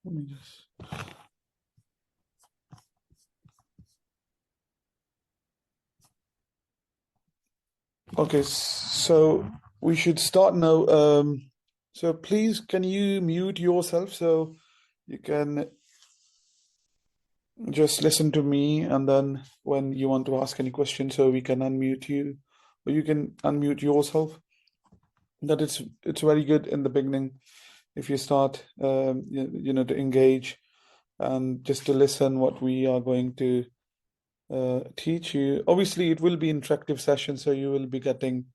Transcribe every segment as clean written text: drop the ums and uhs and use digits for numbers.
Let me just... Okay, so we should start now. So please, can you mute yourself so you can just listen to me, and then when you want to ask any question, so we can unmute you, or you can unmute yourself. That it's very good in the beginning if you start, to engage and just to listen what we are going to teach you. Obviously, it will be interactive session, so you will be getting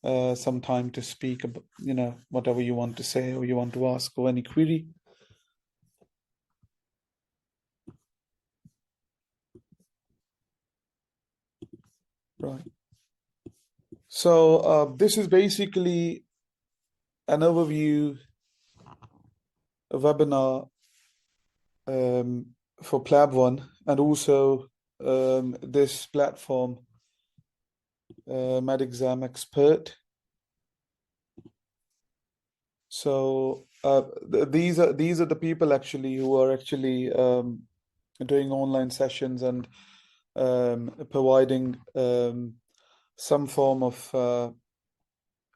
some time to speak about, whatever you want to say or you want to ask or any query. Right. So this is basically an overview, a webinar for Plab-1, and also this platform, medexamexpert. So these are the people actually who are actually doing online sessions and providing some form of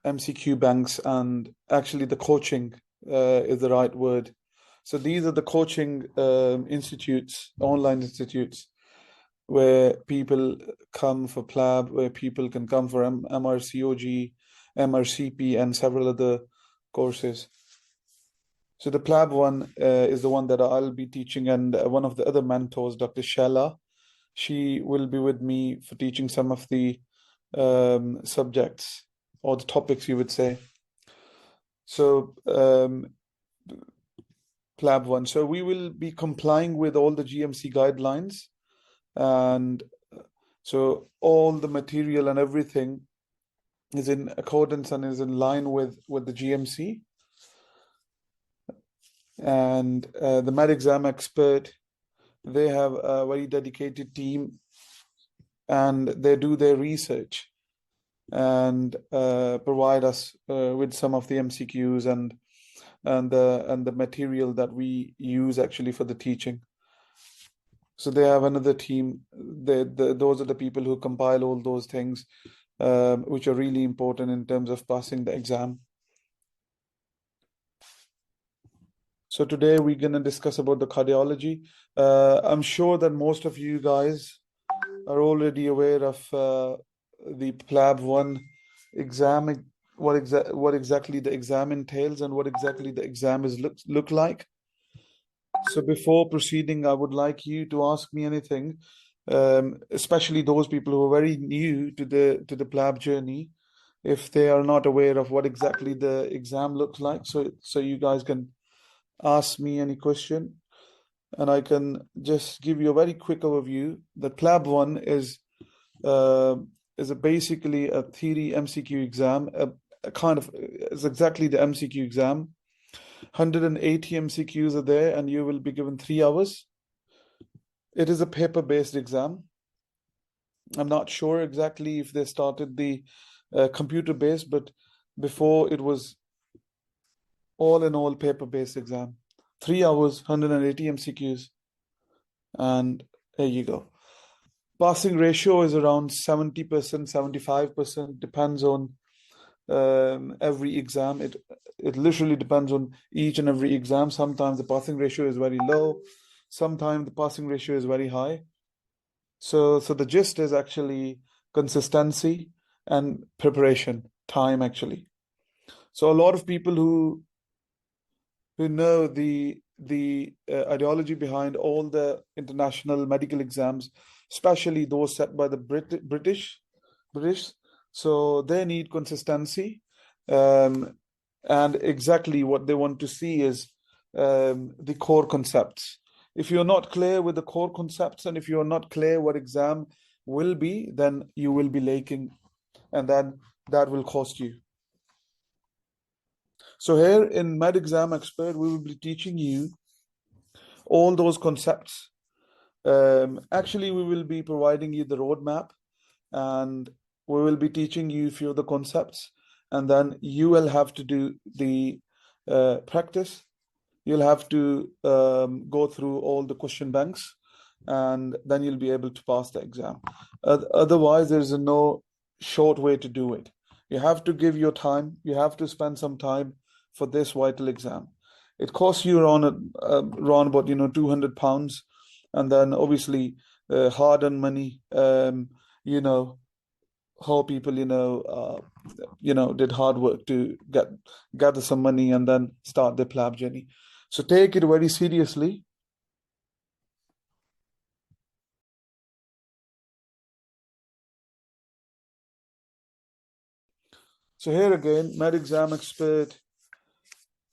MCQ banks, and actually the coaching is the right word. So these are the coaching institutes, online institutes, where people come for Plab, where people can come for MRCOG, MRCP, and several other courses. So the Plab-1 is the one that I'll be teaching, and one of the other mentors, Dr. Shella, she will be with me for teaching some of the subjects or the topics, you would say. So Plab-1. So we will be complying with all the GMC guidelines, and so all the material and everything is in accordance and is in line with the GMC. And the medexamexpert, they have a very dedicated team, and they do their research and provide us with some of the MCQs and the material that we use actually for the teaching. So they have another team. Those are the people who compile all those things, which are really important in terms of passing the exam. So today we're going to discuss about the cardiology. I'm sure that most of you guys are already aware of the Plab-1 exam, what exactly the exam entails and what exactly the exam is look like. So before proceeding, I would like you to ask me anything, especially those people who are very new to the Plab journey, if they are not aware of what exactly the exam looks like. So you guys can ask me any question, and I can just give you a very quick overview. The Plab-1 is basically a theory MCQ exam, a kind of is exactly the MCQ exam. 180 MCQs are there, and you will be given 3 hours. It is a paper-based exam. I'm not sure exactly if they started the computer-based, but before it was all in all paper-based exam. 3 hours, 180 MCQs, and there you go. Passing ratio is around 70%, 75%, depends on every exam. It literally depends on each and every exam. Sometimes the passing ratio is very low, sometimes the passing ratio is very high. So the gist is actually consistency and preparation time actually. So a lot of people who know the ideology behind all the international medical exams, especially those set by the British. So they need consistency, and exactly what they want to see is the core concepts. If you're not clear with the core concepts, and if you're not clear what exam will be, then you will be lacking, and then that will cost you. So here in medexamexpert, we will be teaching you all those concepts. Actually, we will be providing you the roadmap, and we will be teaching you a few of the concepts, and then you will have to do the practice. you'll have to go through all the question banks, and then you'll be able to pass the exam. Otherwise, there's no short way to do it. You have to give your time. You have to spend some time for this vital exam. It costs you around about £200, and then obviously hard-earned money. How people did hard work to gather some money and then start their Plab journey. So take it very seriously. So here again, medexamexpert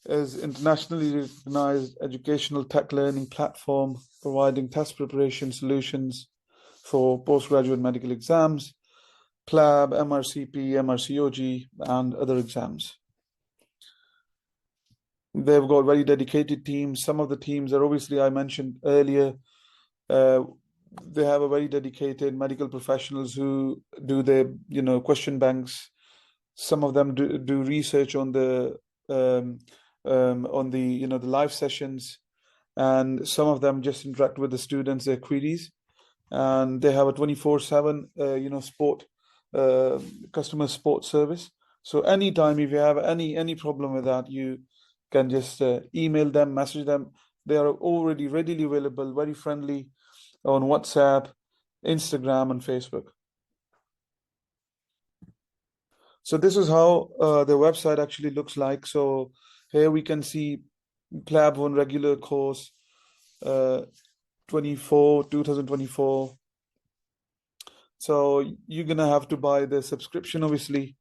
is internationally recognized educational tech learning platform providing test preparation solutions for postgraduate medical exams, Plab, MRCP, MRCOG, and other exams. They've got very dedicated teams. Some of the teams are obviously, I mentioned earlier, they have a very dedicated medical professionals who do their, question banks. Some of them do research on the the live sessions, and some of them just interact with the students, their queries, and they have a 24/7 customer support service. So anytime if you have any problem with that, you can just email them, message them. They are already readily available, very friendly on WhatsApp, Instagram, and Facebook. So this is how the website actually looks like. So here we can see Plab-1 regular course 2024. So you're gonna have to buy the subscription, obviously,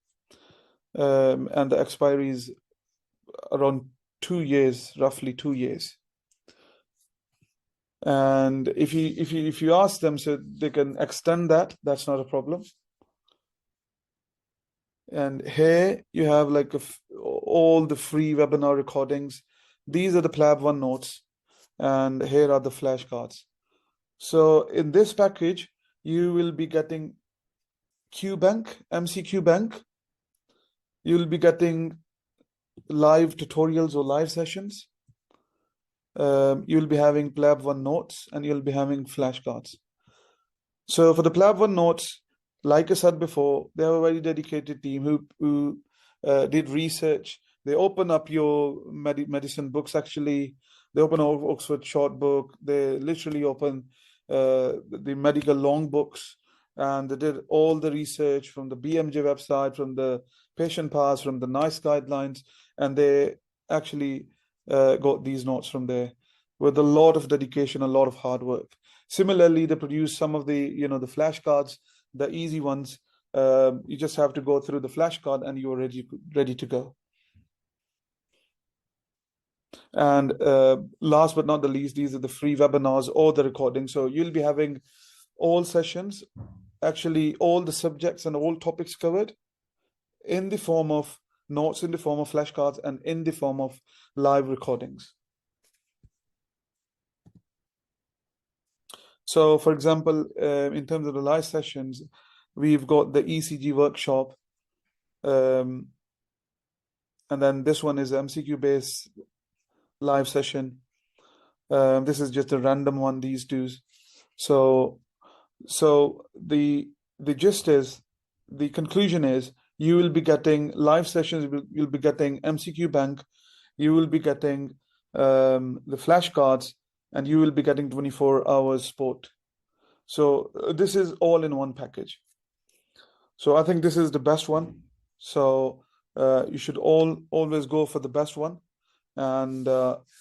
and the expiry is around 2 years, roughly 2 years. And if you ask them, so they can extend that, that's not a problem. And here you have like all the free webinar recordings. These are the Plab-1 notes, and here are the flashcards. So in this package, you will be getting QBank, MCQ Bank. You'll be getting live tutorials or live sessions. You'll be having Plab-1 notes, and you'll be having flashcards. So for the Plab-1 notes, like I said before, they have a very dedicated team who did research. They open up your medicine books, actually. They open up Oxford short book. They literally open the medical long books. And they did all the research from the BMJ website, from the patient pass, from the NICE guidelines. And they actually got these notes from there with a lot of dedication, a lot of hard work. Similarly, they produce some of the, the flashcards, the easy ones. You just have to go through the flashcard and you're ready to go. And last but not the least, these are the free webinars or the recording. So you'll be having all sessions, actually all the subjects and all topics covered in the form of notes, in the form of flashcards, and in the form of live recordings. So, for example, in terms of the live sessions, we've got the ECG workshop, and then this one is MCQ-based live session. This is just a random one, these two. So the gist is, the conclusion is, you will be getting live sessions, you'll be getting MCQ Bank, you will be getting the flashcards, and you will be getting 24 hours sport. So this is all in one package. So I think this is the best one. So you should always go for the best one, and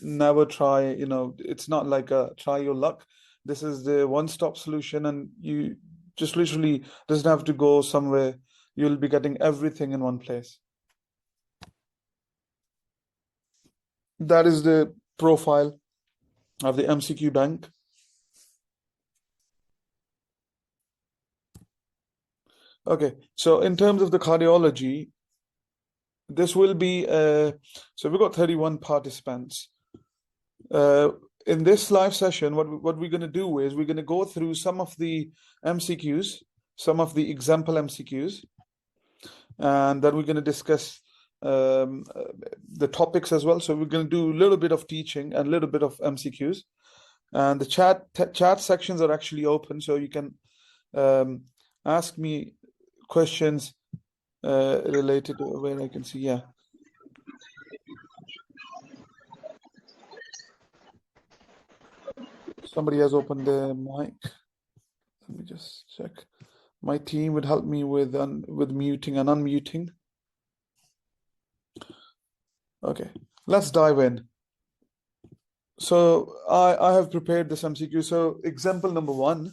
never try, it's not like a try your luck. This is the one-stop solution, and you just literally doesn't have to go somewhere. You'll be getting everything in one place. That is the profile of the MCQ Bank. Okay, so in terms of the cardiology, this will be, so we've got 31 participants. In this live session, what we're going to do is we're going to go through some of the MCQs, some of the example MCQs, and then we're going to discuss the topics as well. So we're going to do a little bit of teaching and a little bit of MCQs. And the chat sections are actually open, so you can ask me questions related to where I can see. Yeah. Somebody has opened their mic. Let me just check. My team would help me with muting and unmuting. Okay, let's dive in. So I have prepared this MCQ. So example number 1.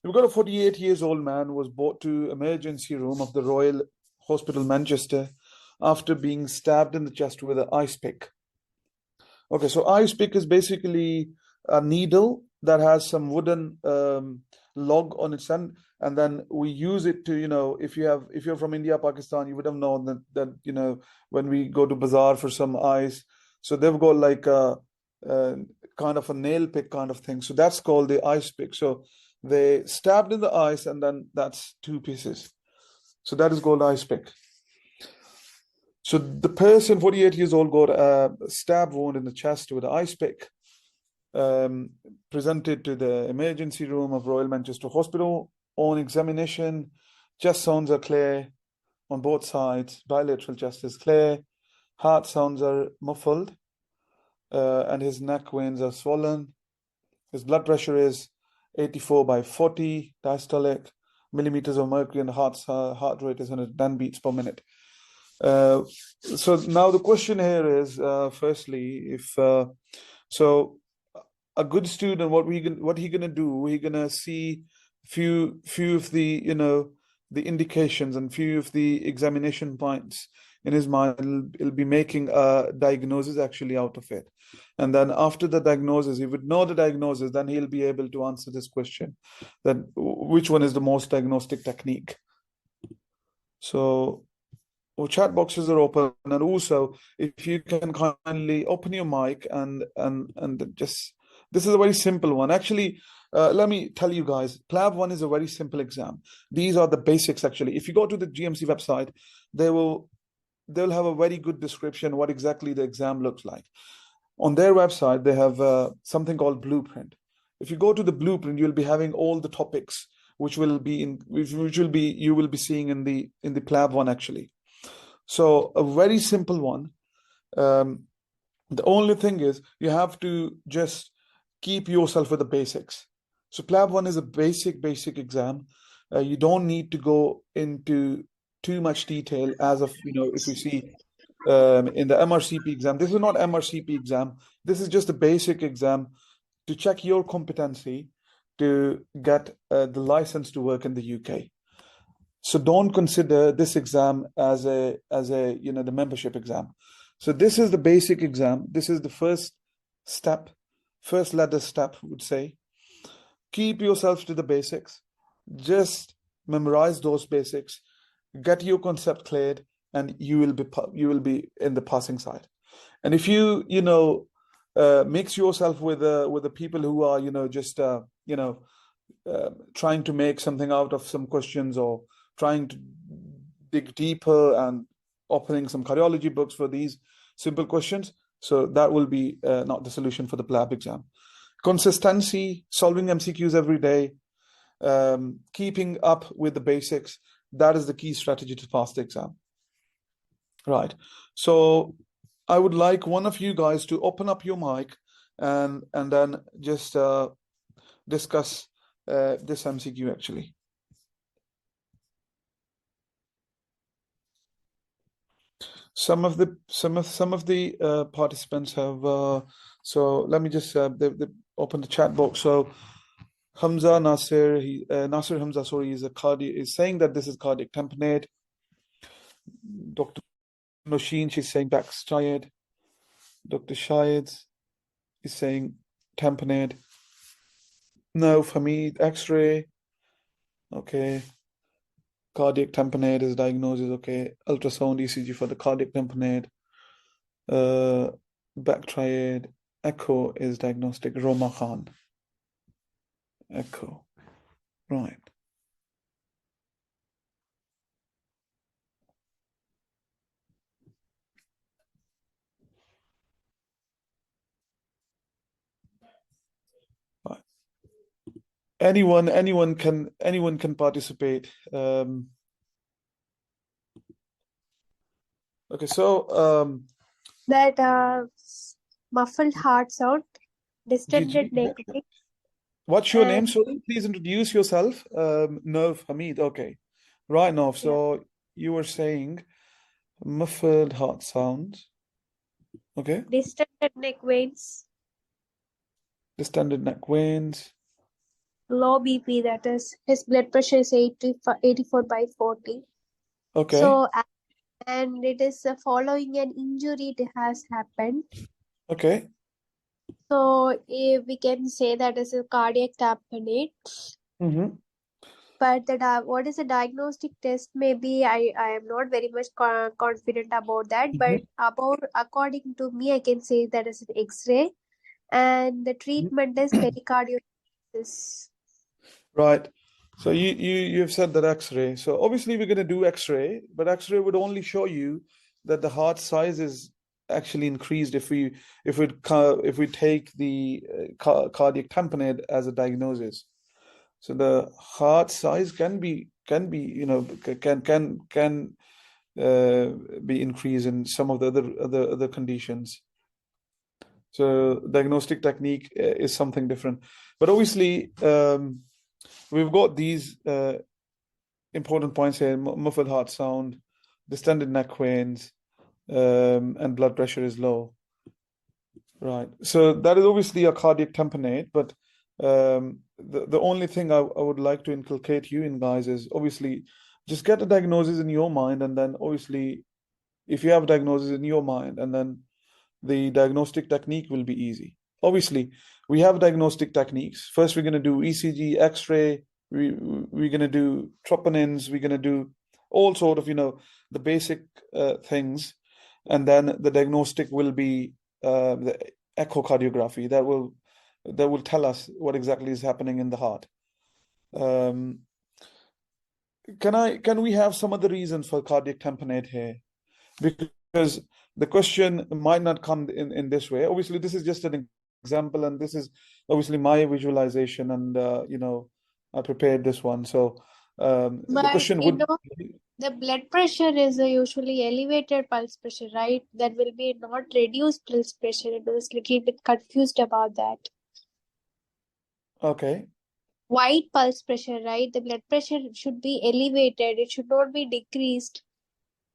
We've got a 48 years old man who was brought to emergency room of the Royal Hospital, Manchester, after being stabbed in the chest with an ice pick. Okay, so ice pick is basically a needle that has some wooden log on its end, and then we use it to, if you're from India, Pakistan, you would have known that when we go to bazaar for some ice, so they've got like a kind of a nail pick kind of thing. So that's called the ice pick. So they stabbed in the ice, and then that's 2 pieces. So that is called ice pick. So the person, 48 years old, got a stab wound in the chest with an ice pick. Presented to the emergency room of Royal Manchester Hospital. On examination, chest sounds are clear on both sides. Bilateral chest is clear. Heart sounds are muffled, and his neck veins are swollen. His blood pressure is 84/40 diastolic millimeters of mercury, and heart rate is 110 beats per minute. So now the question here is, firstly, if so a good student, what he gonna do? He gonna see few of the the indications and few of the examination points in his mind. He'll be making a diagnosis actually out of it, and then after the diagnosis, he would know the diagnosis. Then he'll be able to answer this question: that which one is the most diagnostic technique? So chat boxes are open, and also if you can kindly open your mic and just, this is a very simple one actually. Let me tell you guys, Plab-1 is a very simple exam. These are the basics actually. If you go to the GMC website, they'll have a very good description what exactly the exam looks like. On their website they have something called blueprint. If you go to the blueprint, you'll be having all the topics which will be you will be seeing in the Plab-1 actually. So a very simple one. The only thing is you have to just keep yourself with the basics. So Plab-1 is a basic exam. You don't need to go into too much detail as of, if you see in the MRCP exam. This is not MRCP exam. This is just a basic exam to check your competency to get the license to work in the UK. So don't consider this exam as a the membership exam. So this is the basic exam. This is the first ladder step, would say. Keep yourself to the basics. Just memorize those basics. Get your concept cleared, and you will be in the passing side. And if you mix yourself with the people who are just trying to make something out of some questions, or trying to dig deeper and opening some cardiology books for these simple questions, so that will be not the solution for the Plab exam. Consistency, solving MCQs every day, keeping up with the basics, that is the key strategy to pass the exam. Right. So I would like one of you guys to open up your mic and then just discuss this MCQ actually. Some of the participants have. So let me just they open the chat box. So Hamza Nasir, Nasir Hamza, sorry, is saying that this is cardiac tamponade. Dr. Noshin, she's saying back's tired. Dr. Shahid is saying tamponade. No, for me, X-ray. Okay. Cardiac tamponade is diagnosis. Okay. Ultrasound ECG for the cardiac tamponade. Back triad. Echo is diagnostic. Roma Khan. Echo. Right. anyone can participate. Okay, so That muffled heart sound, distended neck vein. what's your name? And Sorry, please introduce yourself. Nerve Hamid. Okay, right now. yeah, So you were saying muffled heart sounds. Okay, distended neck veins, distended neck veins. low BP, that is, his blood pressure is 84 by 40. Okay, So, and it is following an injury it has happened. okay. So, we can say that is a cardiac tamponade. Mm-hmm. But what is the diagnostic test? Maybe I am not very much confident about that. But according to me, I can say that is an X-ray, and the treatment is pericarditis. Right. So you've said that X-ray. So obviously we're going to do X-ray, but X-ray would only show you that the heart size is actually increased if we take the cardiac tamponade as a diagnosis. So the heart size can be be increased in some of the other conditions. So diagnostic technique is something different. But obviously, we've got these important points here: muffled heart sound, distended neck veins, and blood pressure is low. Right. So that is obviously a cardiac tamponade, but the only thing I would like to inculcate you in, guys, is obviously just get a diagnosis in your mind, and then obviously, if you have a diagnosis in your mind, and then the diagnostic technique will be easy. Obviously, we have diagnostic techniques. First, we're going to do ECG, X-ray. We're going to do troponins. We're going to do all sort of the basic things, and then the diagnostic will be the echocardiography that will tell us what exactly is happening in the heart. Um, can we have some other reasons for cardiac tamponade here? Because the question might not come in this way. Obviously, this is just an example, and this is obviously my visualization, and I prepared this one. So the But question would the blood pressure is usually elevated pulse pressure, right? That will be not reduced pulse pressure. I was a little bit confused about that. okay. White pulse pressure, right? The blood pressure should be elevated. It should not be decreased.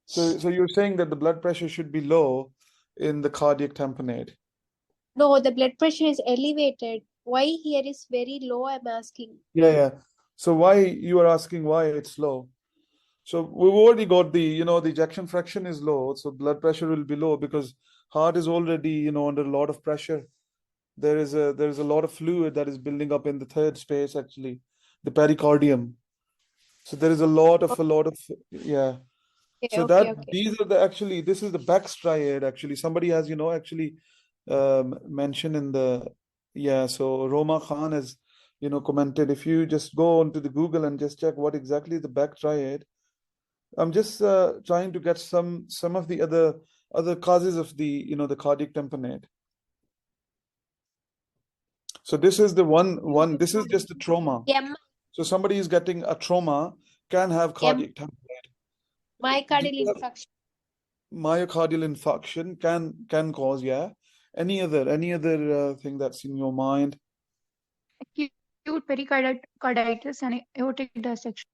So you're saying that the blood pressure should be low in the cardiac tamponade. No, the blood pressure is elevated. Why here is very low, I'm asking. Yeah. So why you are asking why it's low? So we've already got the ejection fraction is low, so blood pressure will be low because heart is already under a lot of pressure. There is a lot of fluid that is building up in the third space, actually, the pericardium. So there is a lot of yeah. Okay, So okay, that okay. these are this is the back striate, actually. Somebody has actually mentioned in the yeah. So Roma Khan has commented. If you just go onto the Google and just check what exactly is the back striate. I'm just trying to get some of the other causes of the cardiac tamponade. So this is the one. This is just a trauma. M So somebody is getting a trauma can have M cardiac tamponade. Do myocardial you have infarction. myocardial infarction can cause, yeah. Any other thing that's in your mind? Acute pericarditis and aortic dissection.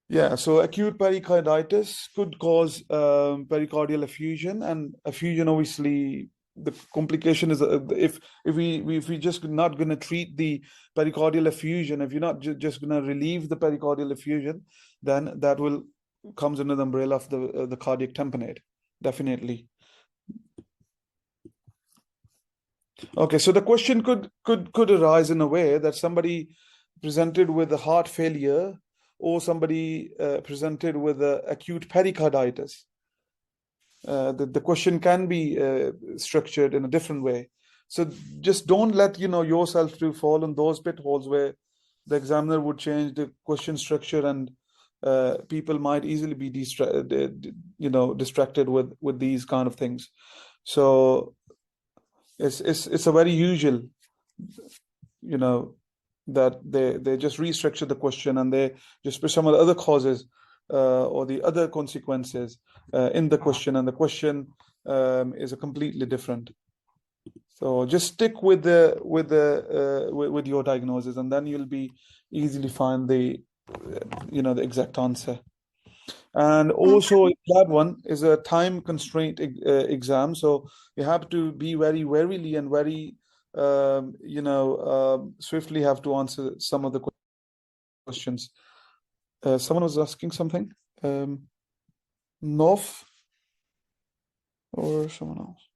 Yeah, so acute pericarditis could cause pericardial effusion, and effusion obviously the complication is if we just not going to treat the pericardial effusion, if you're not just going to relieve the pericardial effusion, then that will comes under the umbrella of the cardiac tamponade, definitely. Okay, so the question could arise in a way that somebody presented with a heart failure or somebody presented with acute pericarditis. The question can be structured in a different way. So just don't let yourself to fall in those pitfalls where the examiner would change the question structure, and people might easily be distracted with these kind of things. So it's a very usual, you know, that they just restructure the question and they just put some of the other causes or the other consequences in the question, and the question is a completely different. So just stick with with your diagnosis, and then you'll be easily find the the exact answer. And also, Plab-1 is a time constraint exam, so you have to be very warily and very swiftly have to answer some of the questions. Someone was asking something. Nof or someone else?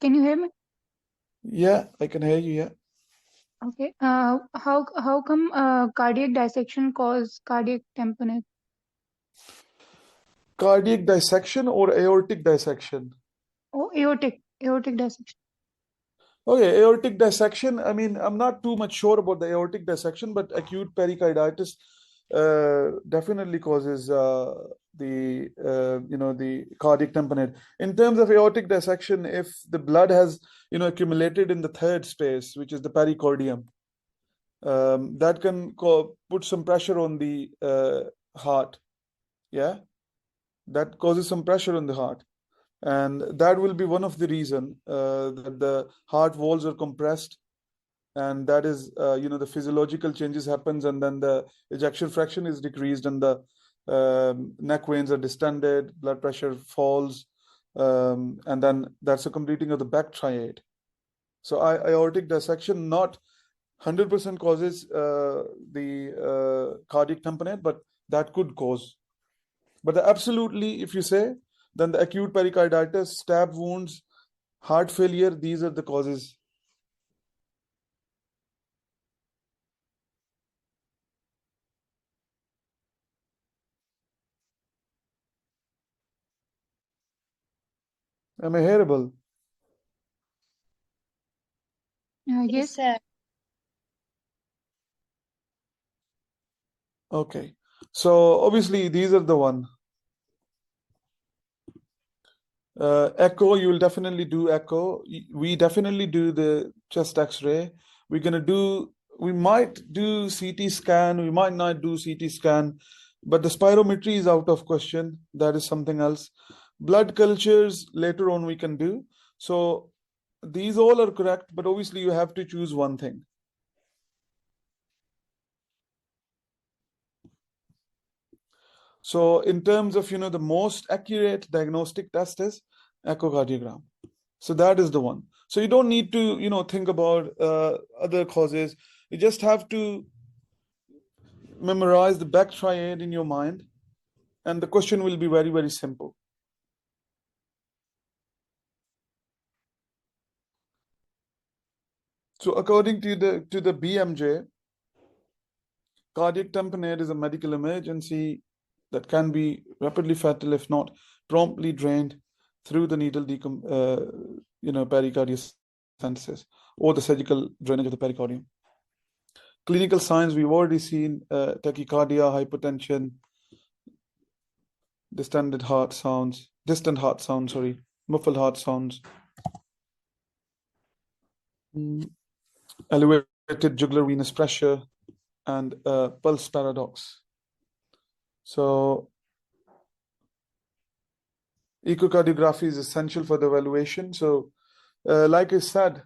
Can you hear me? Yeah, I can hear you. Yeah. Okay. How come cardiac dissection cause cardiac tamponade? Cardiac dissection or aortic dissection? Oh, aortic dissection. Okay, aortic dissection. I mean, I'm not too much sure about the aortic dissection, but acute pericarditis definitely causes the cardiac tamponade. In terms of aortic dissection, if the blood has accumulated in the third space, which is the pericardium, that can put some pressure on the heart. Yeah, that causes some pressure on the heart, and that will be one of the reason that the heart walls are compressed, and that is the physiological changes happens, and then the ejection fraction is decreased, and the neck veins are distended, blood pressure falls, and then that's a completing of the back triad. So aortic dissection not 100% causes the cardiac tamponade, but that could cause. But absolutely, if you say, then the acute pericarditis, stab wounds, heart failure, these are the causes. Am I hearable? Yes. sir. Okay. So obviously these are the one. Echo, you will definitely do echo. We definitely do the chest X-ray. We might do CT scan, we might not do CT scan, but the spirometry is out of question. That is something else. Blood cultures later on we can do. So these all are correct, but obviously you have to choose one thing. So in terms of the most accurate diagnostic test is echocardiogram. So that is the one. So you don't need to think about other causes. You just have to memorize the back triad in your mind, and the question will be very, very simple. So according to the BMJ, cardiac tamponade is a medical emergency that can be rapidly fatal if not promptly drained through the needle pericardiocentesis or the surgical drainage of the pericardium. Clinical signs we've already seen: tachycardia, hypotension, distant heart sounds, muffled heart sounds, elevated jugular venous pressure, and pulse paradox. So echocardiography is essential for the evaluation. So like I said,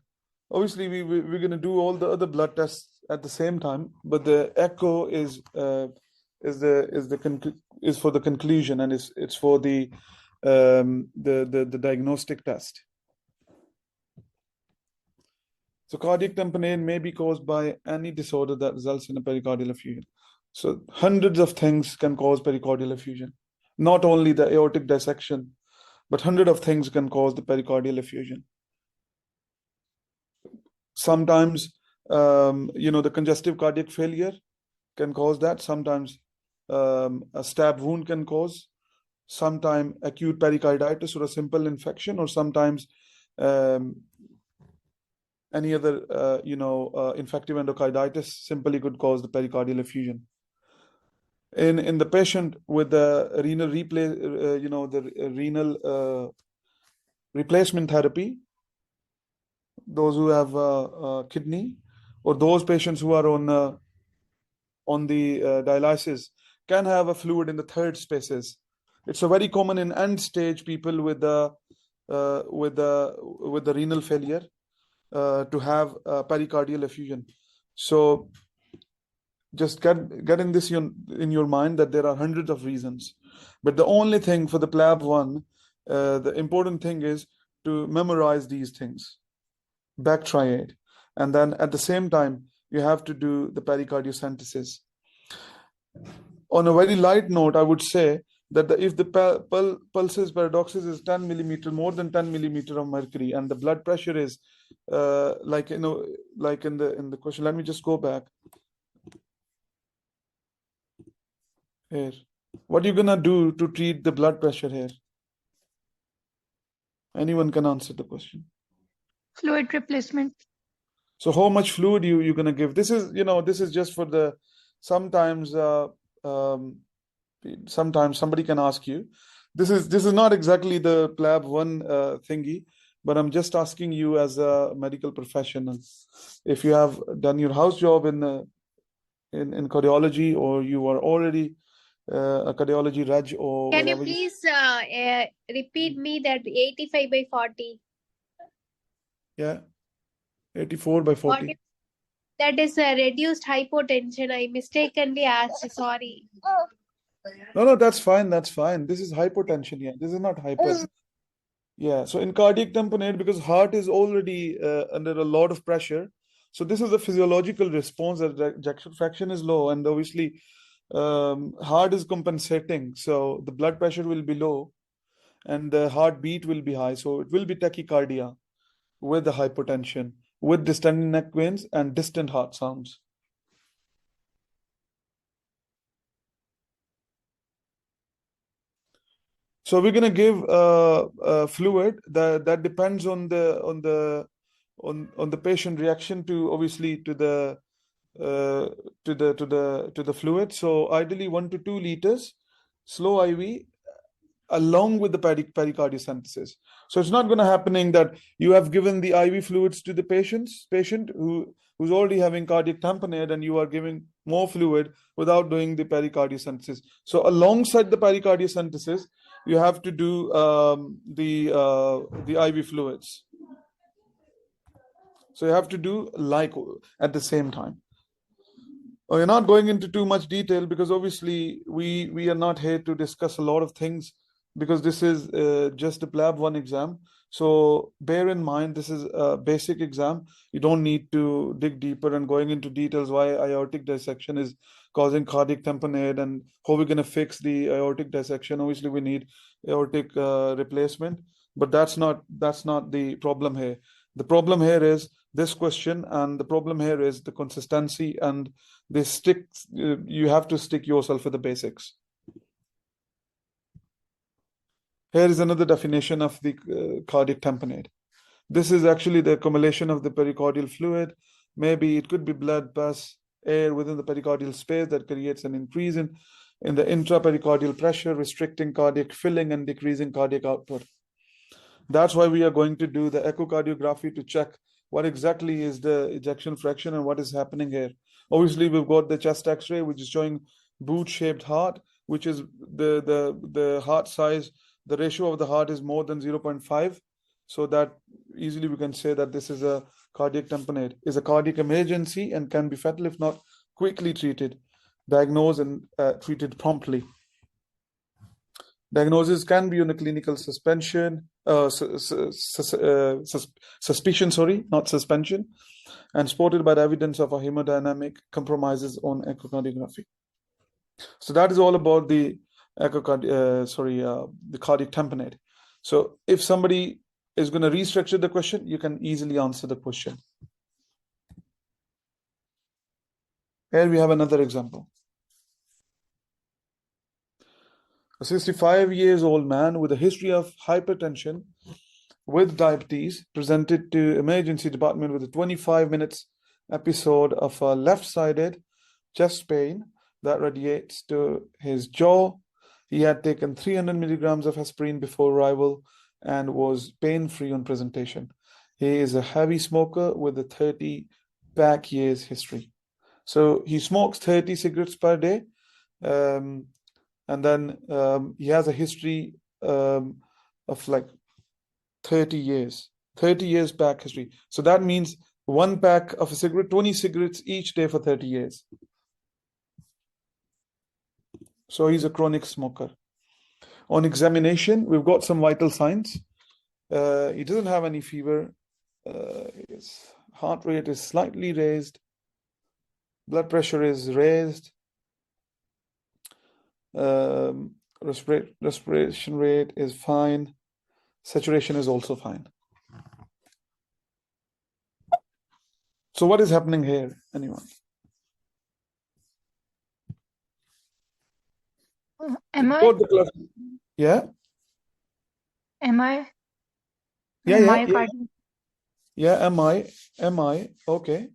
obviously we're going to do all the other blood tests at the same time, but the echo is for the conclusion, and it's for the diagnostic test. So cardiac tamponade may be caused by any disorder that results in a pericardial effusion. So hundreds of things can cause pericardial effusion. Not only the aortic dissection, but hundreds of things can cause the pericardial effusion. Sometimes, the congestive cardiac failure can cause that. Sometimes a stab wound can cause. Sometimes acute pericarditis or a simple infection, or sometimes any other, infective endocarditis simply could cause the pericardial effusion. in the patient with the renal renal replacement therapy, those who have kidney, or those patients who are on the dialysis, can have a fluid in the third spaces. It's a very common in end stage people with the renal failure to have pericardial effusion. So just getting this in your mind that there are hundreds of reasons, but the only thing for the Plab-1, the important thing is to memorize these things, back try it, and then at the same time you have to do the pericardiocentesis. On a very light note, I would say that if the pulses paradoxis is 10 millimeter, more than 10 millimeter of mercury, and the blood pressure is like in the question, let me just go back here. What are you gonna do to treat the blood pressure here? Anyone can answer the question. Fluid replacement. So how much fluid you're gonna give? This is just for the sometimes somebody can ask you. This is not exactly the Plab-1 thingy, but I'm just asking you as a medical professional, if you have done your house job in cardiology, or you are already a cardiology reg, or Can you wherever please repeat me that 85/40? Yeah, 84 by 40. That is a reduced hypotension. I mistakenly asked. Sorry. No, that's fine. That's fine. This is hypotension. Yeah, this is not hyper. Yeah, so in cardiac tamponade, because heart is already under a lot of pressure, so this is a physiological response that ejection fraction is low, and obviously heart is compensating, so the blood pressure will be low and the heartbeat will be high, so it will be tachycardia with the hypotension, with distended neck veins and distant heart sounds. So we're gonna give fluid that depends on the patient reaction to, obviously, to the fluid. So ideally 1 to 2 liters slow IV along with the pericardiocentesis. So it's not going to happening that you have given the IV fluids to the patient who's already having cardiac tamponade, and you are giving more fluid without doing the pericardiocentesis. So alongside the pericardiocentesis, you have to do the IV fluids. So you have to do like at the same time. We're not going into too much detail because obviously we are not here to discuss a lot of things, because this is just a Plab-1 exam. So bear in mind, this is a basic exam. You don't need to dig deeper and going into details why aortic dissection is causing cardiac tamponade and how we're going to fix the aortic dissection. Obviously, we need aortic replacement, but that's not the problem here. The problem here is this question, and the problem here is the consistency and the sticks. You have to stick yourself with the basics. Here is another definition of the cardiac tamponade. This is actually the accumulation of the pericardial fluid. Maybe it could be blood, pus, air within the pericardial space that creates an increase in the intrapericardial pressure, restricting cardiac filling and decreasing cardiac output. That's why we are going to do the echocardiography to check what exactly is the ejection fraction and what is happening here. Obviously, we've got the chest X-ray, which is showing boot-shaped heart, which is the heart size. The ratio of the heart is more than 0.5, so that easily we can say that this is a cardiac tamponade, is a cardiac emergency and can be fatal if not quickly treated, diagnosed and treated promptly. Diagnosis can be on a clinical suspicion, not suspension, and supported by the evidence of a hemodynamic compromises on echocardiography. So that is all about the the cardiac tamponade. So if somebody is going to restructure the question, you can easily answer the question. Here we have another example. A 65 years old man with a history of hypertension with diabetes presented to emergency department with a 25 minutes episode of a left-sided chest pain that radiates to his jaw. He had taken 300 milligrams of aspirin before arrival and was pain-free on presentation. He is a heavy smoker with a 30 back years history. So he smokes 30 cigarettes per day, and then he has a history of like 30 years back history. So that means one pack of a cigarette, 20 cigarettes each day for 30 years. So he's a chronic smoker. On examination, we've got some vital signs. He doesn't have any fever. His heart rate is slightly raised. Blood pressure is raised. Respiration rate is fine. Saturation is also fine. So what is happening here? Anyone? Am I? Yeah? Am I? Yeah. Yeah. Am I? Okay.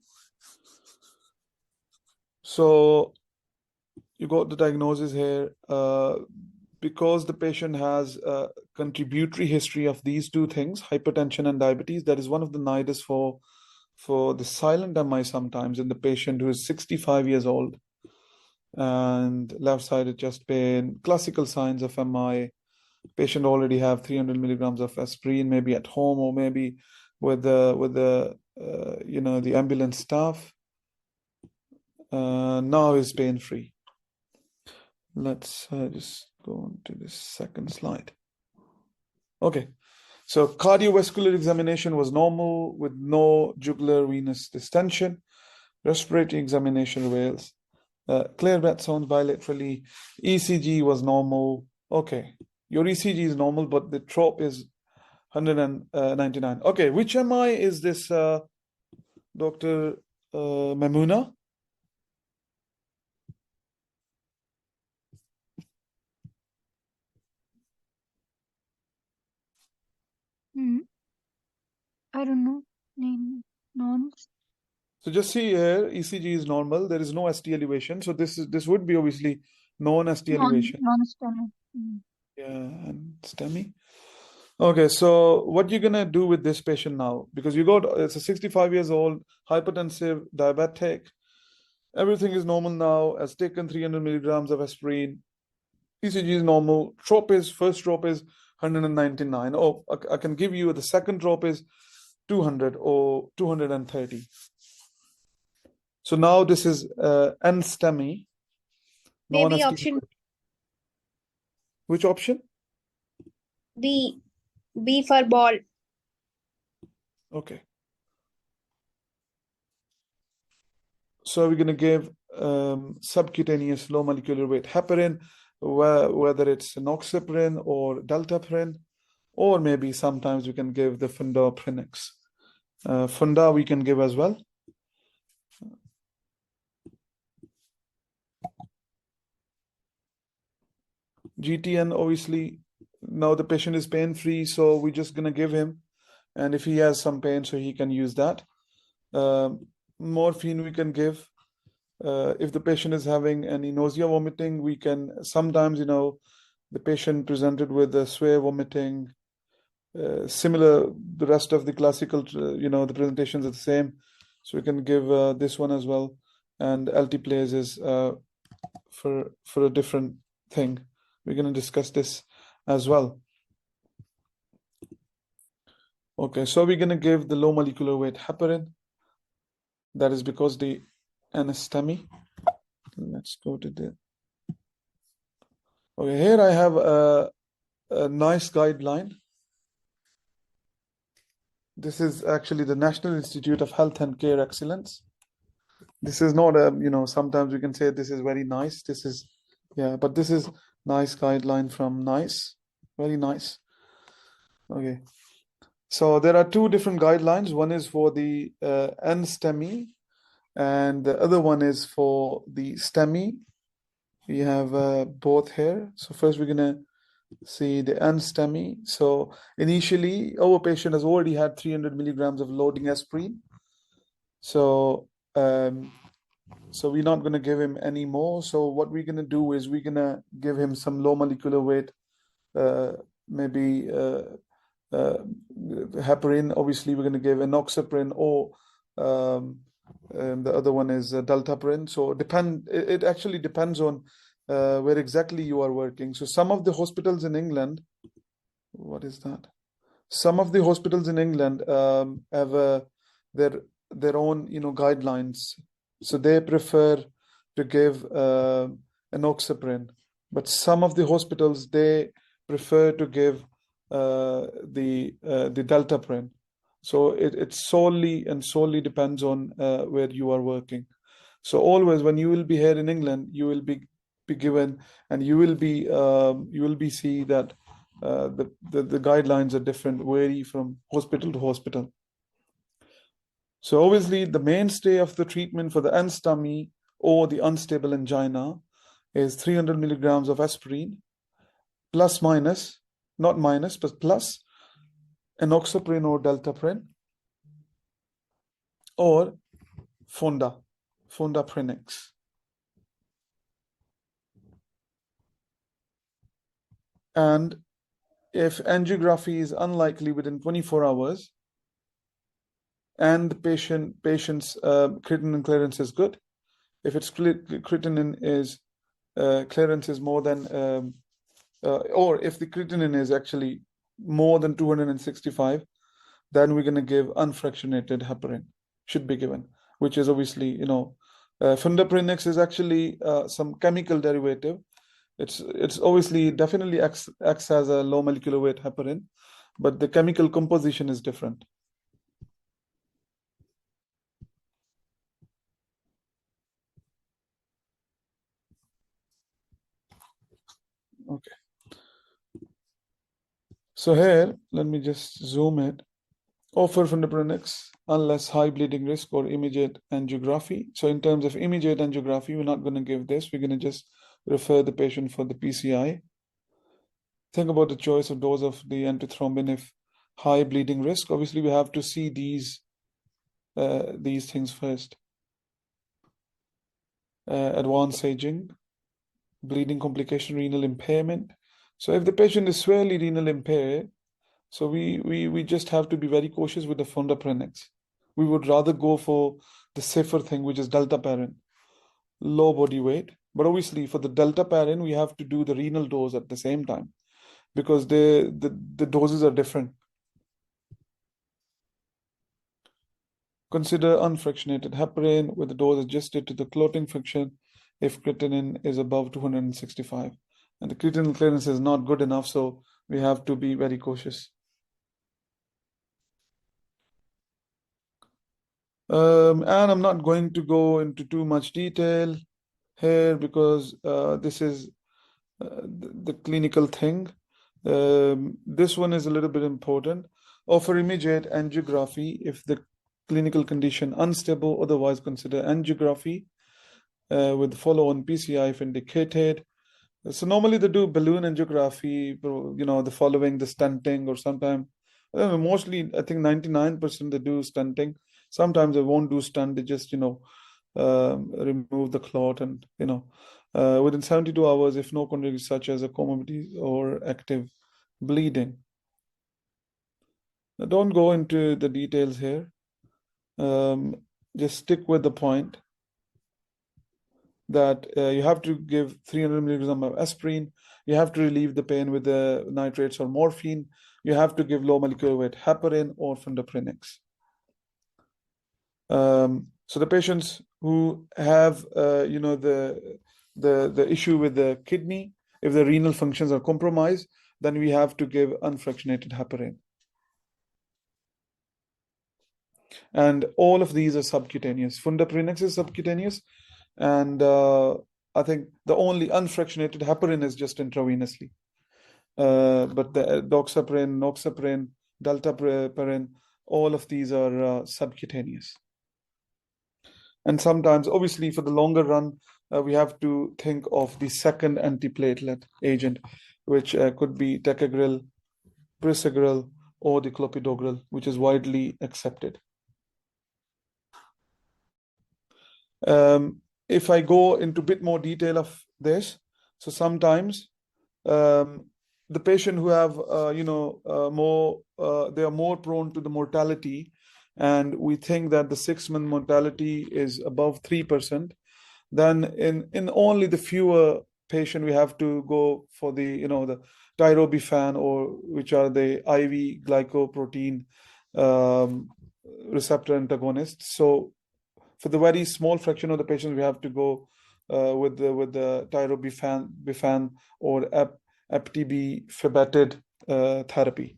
So you got the diagnosis here. Because the patient has a contributory history of these two things, hypertension and diabetes, that is one of the nidus for the silent MI sometimes in the patient who is 65 years old and left-sided chest pain, classical signs of MI. Patient already have 300 milligrams of aspirin, maybe at home or maybe with the the ambulance staff. Now is pain-free. Let's just go on to the second slide. Okay, so cardiovascular examination was normal with no jugular venous distension. Respiratory examination reveals clear breath sounds bilaterally. ECG was normal. Okay, your ECG is normal, but the trop is 199. Okay, which MI is this, Dr. Mamuna? I don't know. Nons. So just see here, ECG is normal. There is no ST elevation. So this would be obviously non-ST elevation. Non-STEMI. Yeah, and STEMI. Okay, so what you're gonna do with this patient now? Because it's a 65 years old, hypertensive, diabetic. Everything is normal now. Has taken 300 milligrams of aspirin. ECG is normal. First trop is 199. Oh, I can give you the second trop is 200 or 230. So now this is NSTEMI. Maybe option Which option? B. B for ball. Okay. So we're going to give subcutaneous low molecular weight heparin, whether it's enoxaparin or dalteparin, or maybe sometimes we can give the fundoprenix. Funda we can give as well. GTN, obviously, now the patient is pain-free, so we're just going to give him. And if he has some pain, so he can use that. Morphine we can give. If the patient is having any nausea, vomiting, we can sometimes, the patient presented with a sway vomiting, similar, the rest of the classical, the presentations are the same. So we can give this one as well. And altiplase is for a different thing. We're going to discuss this as well. Okay, so we're going to give the low molecular weight heparin. That is because the NSTEMI. Let's go to the. Okay, here I have a nice guideline. This is actually the National Institute of Health and Care Excellence. This is not a, sometimes we can say this is very nice. This is, but this is nice guideline from NICE. Very nice. Okay. So there are two different guidelines. One is for the NSTEMI and the other one is for the STEMI. We have both here. So first we're going to see the NSTEMI. So initially our patient has already had 300 milligrams of loading aspirin. So So we're not going to give him any more. So what we're going to do is we're going to give him some low molecular weight, maybe heparin. Obviously, we're going to give enoxaparin, or the other one is dalteparin. So it actually depends on where exactly you are working. So some of the hospitals in England, what is that? Some of the hospitals in England have their own, guidelines. So they prefer to give enoxaparin, but some of the hospitals, they prefer to give the dalteparin. So it solely depends on where you are working. So always when you will be here in England, you will be given, and you will be see that the guidelines are different, vary from hospital to hospital. So obviously the mainstay of the treatment for the NSTEMI or the unstable angina is 300 milligrams of aspirin, plus minus, not minus, but plus enoxaparin or dalteparin, or fondaprinix. And if angiography is unlikely within 24 hours, and the patient's creatinine clearance is good, if its creatinine is clearance is more than, or if the creatinine is actually more than 265, then we're going to give unfractionated heparin, should be given, which is obviously, fondaprinix is actually some chemical derivative. It's obviously definitely acts as a low molecular weight heparin, but the chemical composition is different. Okay. So here, let me just zoom it. Offer fondaprinix unless high bleeding risk or immediate angiography. So in terms of immediate angiography, we're not going to give this. We're going to just refer the patient for the PCI. Think about the choice of dose of the antithrombin if high bleeding risk. Obviously, we have to see these things first. Advanced aging, bleeding complication, renal impairment. So if the patient is severely renal impaired, so we just have to be very cautious with the fondaprinix. We would rather go for the safer thing, which is dalteparin, low body weight. But obviously for the dalteparin, we have to do the renal dose at the same time, because the doses are different. Consider unfractionated heparin with the dose adjusted to the clotting friction if creatinine is above 265. And the creatinine clearance is not good enough, so we have to be very cautious. And I'm not going to go into too much detail here, because this is the clinical thing. This one is a little bit important. Offer immediate angiography if the clinical condition unstable, otherwise consider angiography with follow-on PCI if indicated. So normally they do balloon angiography, the following the stenting, or sometimes, mostly I think 99% they do stenting. Sometimes they won't do stent, they just, remove the clot, and, within 72 hours, if no conditions such as a comorbidity or active bleeding. Now, don't go into the details here. Just stick with the point that you have to give 300 milligrams of aspirin. You have to relieve the pain with the nitrates or morphine. You have to give low molecular weight heparin or fondaprinix. So the patients who have, the issue with the kidney, if the renal functions are compromised, then we have to give unfractionated heparin. And all of these are subcutaneous. Fondaprinix is subcutaneous, and I think the only unfractionated heparin is just intravenously. But the doxaparin, noxaparin, dalteparin, all of these are subcutaneous. And sometimes, obviously, for the longer run, we have to think of the second antiplatelet agent, which could be ticagrelor, prisugrel, or the clopidogrel, which is widely accepted. if I go into a bit more detail of this, so sometimes the patient who have, they are more prone to the mortality, and we think that the 6-month mortality is above 3%, then in only the fewer patient we have to go for the, the tyrobifan, or which are the IV glycoprotein receptor antagonists. So for the very small fraction of the patients, we have to go with the tyrobifan or eptibifibated therapy.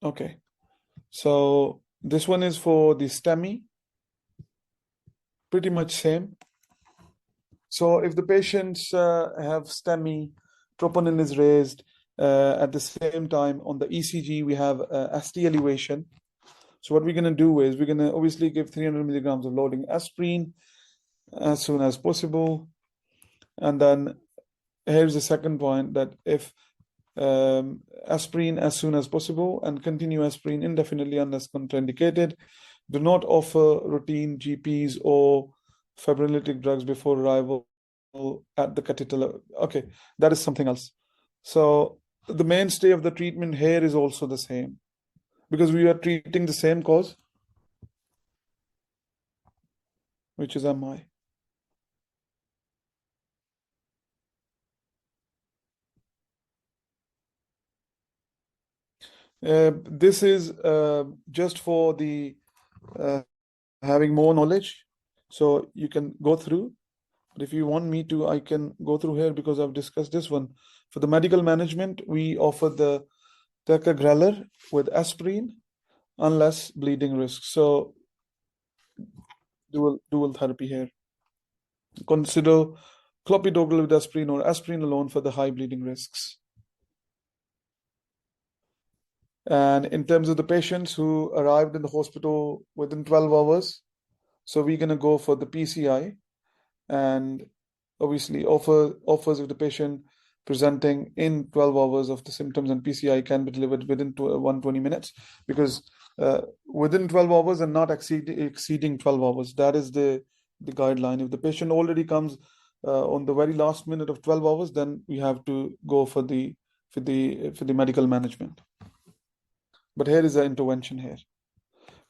Okay, so this one is for the STEMI, pretty much same. So if the patients have STEMI, troponin is raised, at the same time on the ECG we have ST elevation. So what we're going to do is we're going to obviously give 300 milligrams of loading aspirin as soon as possible. And then here's the second point, that if aspirin as soon as possible and continue aspirin indefinitely unless contraindicated. Do not offer routine GPs or fibrinolytic drugs before arrival at the catheter. Okay, that is something else. So the mainstay of the treatment here is also the same, because we are treating the same cause, which is MI. This is just for the having more knowledge, so you can go through. But if you want me to, I can go through here because I've discussed this one. For the medical management, we offer the ticagrelor with aspirin unless bleeding risk. So dual therapy here. Consider clopidogrel with aspirin or aspirin alone for the high bleeding risks. And in terms of the patients who arrived in the hospital within 12 hours, so we're going to go for the PCI, and obviously offers if the patient presenting in 12 hours of the symptoms, and PCI can be delivered within 120 minutes, because within 12 hours and not exceeding 12 hours, that is the guideline. If the patient already comes on the very last minute of 12 hours, then we have to go for the medical management. But here is an intervention here.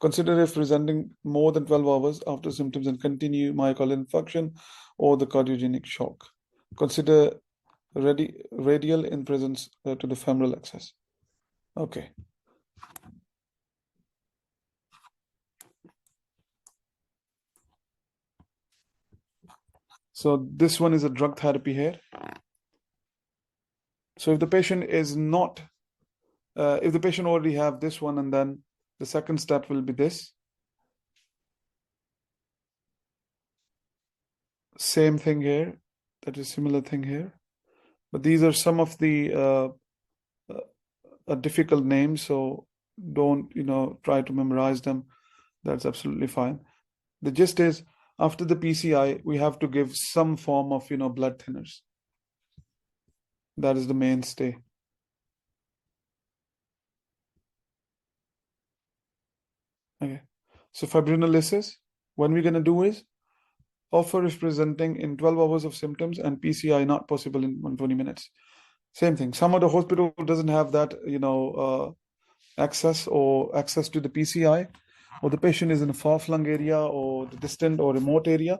Consider if presenting more than 12 hours after symptoms and continue myocardial infarction or the cardiogenic shock. Consider radial in presence to the femoral axis. Okay. So this one is a drug therapy here. So if the patient is not, if the patient already have this one, and then the second step will be this. Same thing here. That is similar thing here. But these are some of the difficult names, so don't try to memorize them. That's absolutely fine. The gist is, after the PCI, we have to give some form of blood thinners. That is the mainstay. Okay. So fibrinolysis, what we're going to do is offer if presenting in 12 hours of symptoms and PCI not possible in 120 minutes. Same thing. Some of the hospital doesn't have that access to the PCI, or the patient is in a far-flung area or the distant or remote area.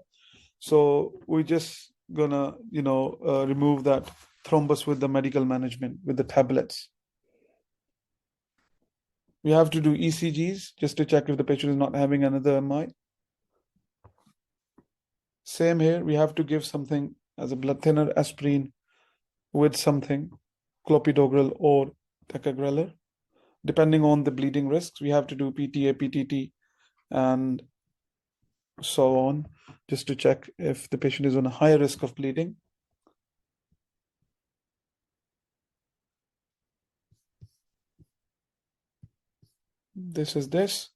So we're just gonna remove that thrombus with the medical management, with the tablets. We have to do ECGs just to check if the patient is not having another MI. Same here, we have to give something as a blood thinner, aspirin with something, clopidogrel or ticagrelor. Depending on the bleeding risks, we have to do PTA, PTT, and so on, just to check if the patient is on a higher risk of bleeding. This is this.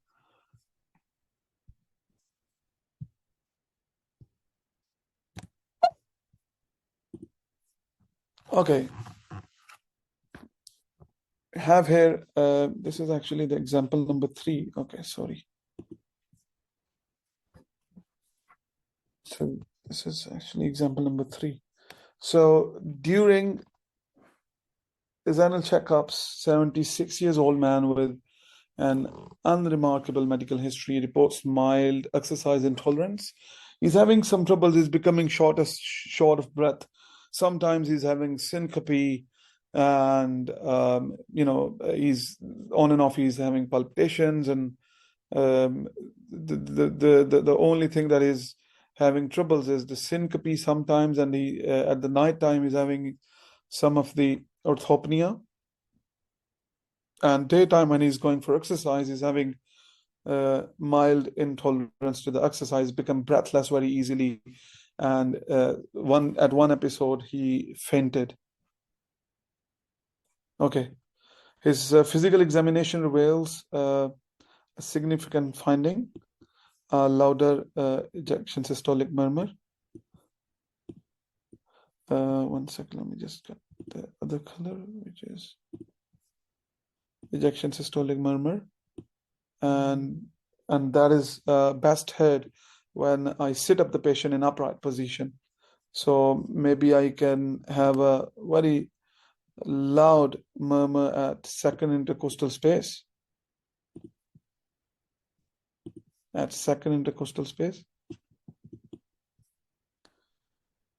Okay. have here, this is actually the example number 3. Okay, sorry. So this is actually example number 3. So during his annual checkups, 76 years old man with an unremarkable medical history reports mild exercise intolerance. He's having some troubles. He's becoming short of breath. Sometimes he's having syncope, and he's on and off. He's having palpitations, and the only thing that is having troubles is the syncope sometimes, and he at the night time he's having some of the orthopnea, and daytime when he's going for exercise he's having mild intolerance to the exercise, become breathless very easily, and one episode he fainted. Okay, his physical examination reveals a significant finding: a louder ejection systolic murmur. One second, let me just get the other color, which is ejection systolic murmur, and that is best heard when I sit up the patient in upright position. So maybe I can have a very loud murmur at second intercostal space. At second intercostal space.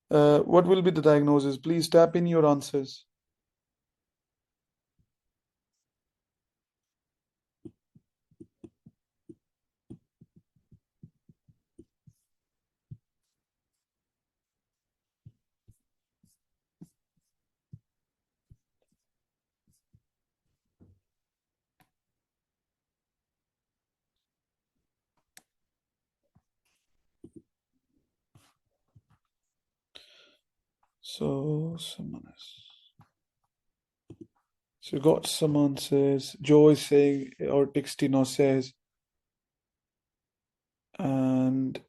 What will be the diagnosis? Please tap in your answers. So someone got some answers. Joe is saying aortic stenosis, and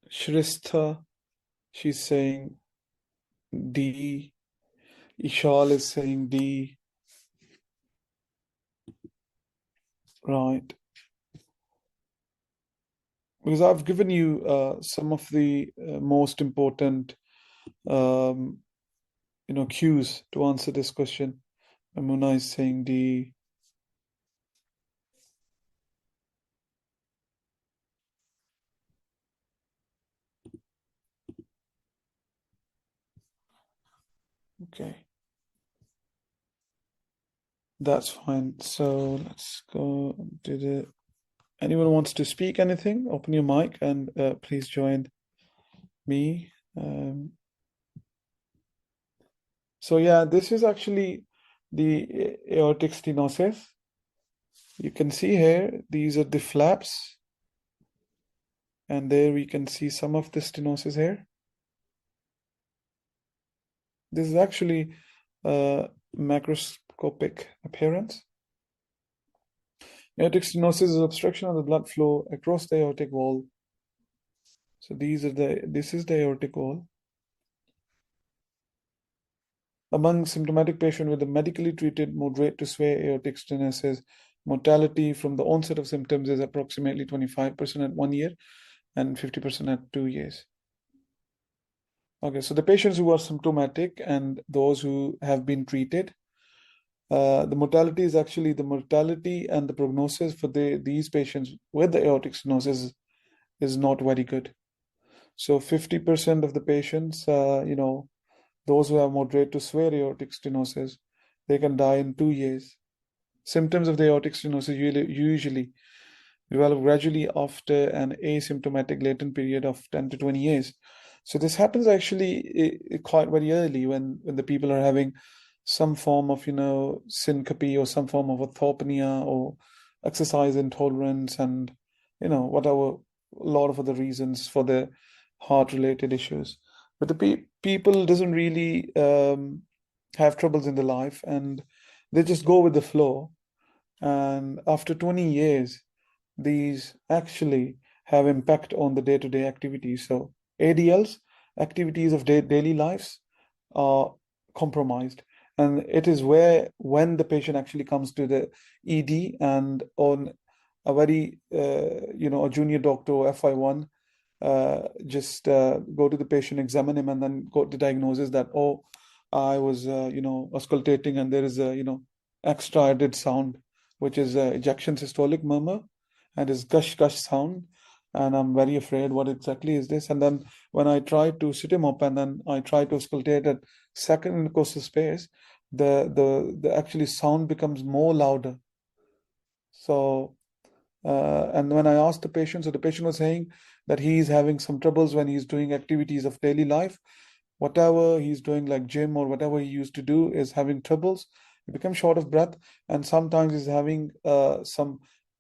Shristha, she's saying D. Ishal is saying D. Right. Because I've given you some of the most important cues to answer this question. Amuna is saying D. Okay. That's fine. So let's go to the... Anyone wants to speak anything? Open your mic and please join me. So yeah, this is actually the aortic stenosis. You can see here, these are the flaps. And there we can see some of the stenosis here. This is actually macroscopic appearance. Aortic stenosis is obstruction of the blood flow across the aortic wall. So this is the aortic wall. Among symptomatic patients with a medically treated moderate to severe aortic stenosis, mortality from the onset of symptoms is approximately 25% at 1 year and 50% at 2 years. Okay, so the patients who are symptomatic and those who have been treated, the mortality is actually the mortality and the prognosis for these patients with the aortic stenosis is not very good. So 50% of the patients, those who have moderate to severe aortic stenosis, they can die in 2 years. Symptoms of the aortic stenosis usually develop gradually after an asymptomatic latent period of 10 to 20 years. So this happens actually quite very early when the people are having some form of, syncope or some form of orthopnea or exercise intolerance and, whatever, a lot of other reasons for the heart-related issues. But the people doesn't really have troubles in their life, and they just go with the flow. And after 20 years, these actually have impact on the day-to-day activities. So ADLs, activities of daily lives, are compromised. And it is where when the patient actually comes to the ED and on a very, a junior doctor or FI1, just go to the patient, examine him, and then got the diagnosis that, oh, I was, auscultating, and there is a, extra added sound, which is ejection systolic murmur, and is gush gush sound. And I'm very afraid what exactly is this. And then when I try to sit him up and then I try to auscultate at second intercostal space, the actually sound becomes more louder. So and when I asked the patient, so the patient was saying that he's having some troubles when he's doing activities of daily life. Whatever he's doing, like gym or whatever he used to do, is having troubles. He becomes short of breath, and sometimes he's having some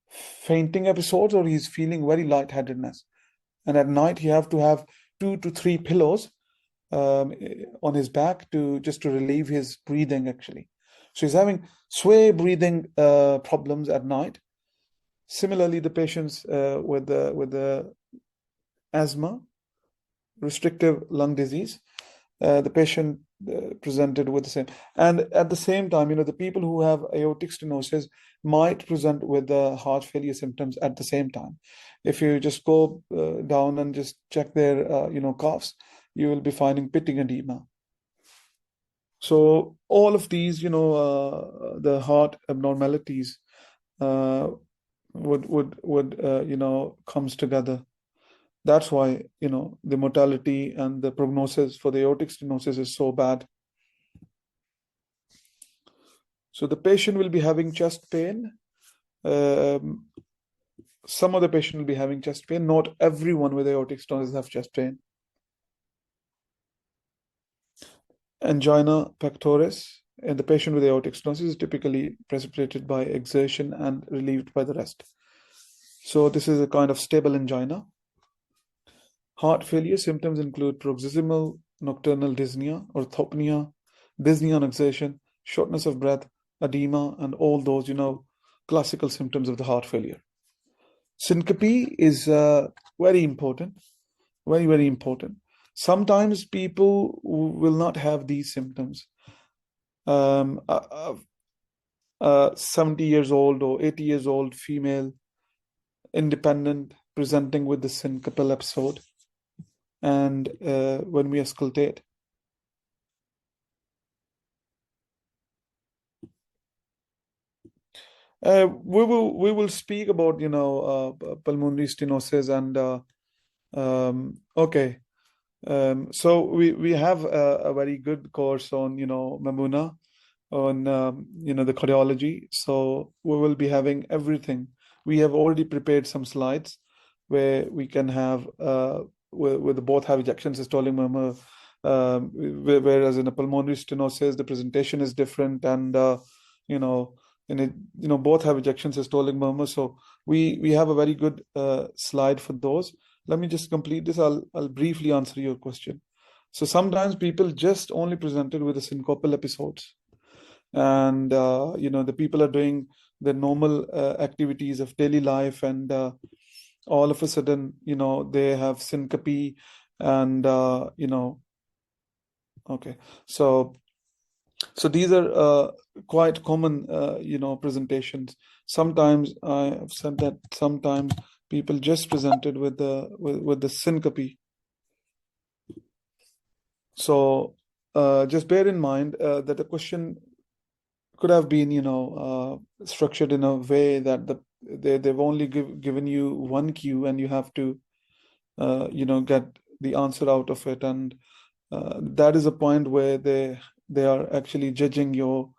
fainting episodes, or he's feeling very lightheadedness. And at night, he have to have 2 to 3 pillows on his back to relieve his breathing actually. So he's having sway breathing problems at night. Similarly, the patients with the asthma, restrictive lung disease, the patient presented with the same. And at the same time, the people who have aortic stenosis might present with the heart failure symptoms at the same time. If you just go down and just check their, coughs, you will be finding pitting edema. So all of these, the heart abnormalities would comes together. That's why the mortality and the prognosis for the aortic stenosis is so bad. So the patient will be having chest pain. Some of the patient will be having chest pain. Not everyone with aortic stenosis have chest pain. Angina pectoris in the patient with aortic stenosis is typically precipitated by exertion and relieved by the rest. So this is a kind of stable angina. Heart failure symptoms include paroxysmal nocturnal dyspnea, orthopnea, dyspnea on exertion, shortness of breath, edema, and all those, classical symptoms of the heart failure. Syncope is very important, very, very important. Sometimes people will not have these symptoms. 70 years old or 80 years old female, independent, presenting with the syncopal episode. And when we auscultate, we will speak about pulmonary stenosis and okay. So we have a very good course on Mamuna on the cardiology. So we will be having everything. We have already prepared some slides where we can have with both have ejection systolic murmur, whereas in a pulmonary stenosis the presentation is different, and both have ejection systolic murmur. So we have a very good slide for those. Let me just complete this. I'll briefly answer your question. So sometimes people just only presented with the syncopal episodes, and the people are doing the normal activities of daily life, and all of a sudden they have syncope, and okay, so these are quite common presentations. Sometimes I have said that sometimes people just presented with the syncope. So just bear in mind that the question could have been structured in a way that they've only given you one cue, and you have to get the answer out of it, and that is a point where they are actually judging your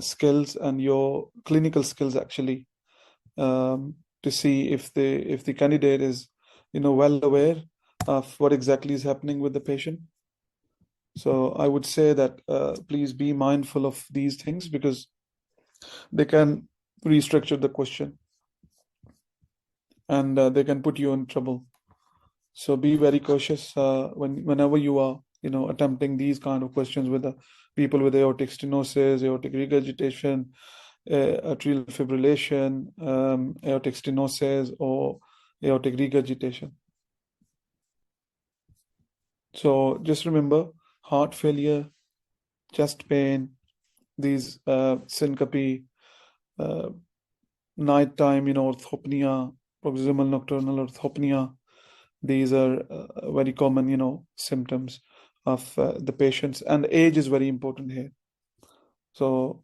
skills and your clinical skills actually, to see if the candidate is well aware of what exactly is happening with the patient. So I would say that please be mindful of these things, because they can restructure the question, and they can put you in trouble. So be very cautious whenever you are attempting these kind of questions with the people with aortic stenosis, aortic regurgitation, atrial fibrillation, aortic stenosis, or aortic regurgitation. So just remember, heart failure chest pain, these syncope, nighttime, orthopnea, proximal nocturnal orthopnea. These are very common, symptoms of the patients, and age is very important here. So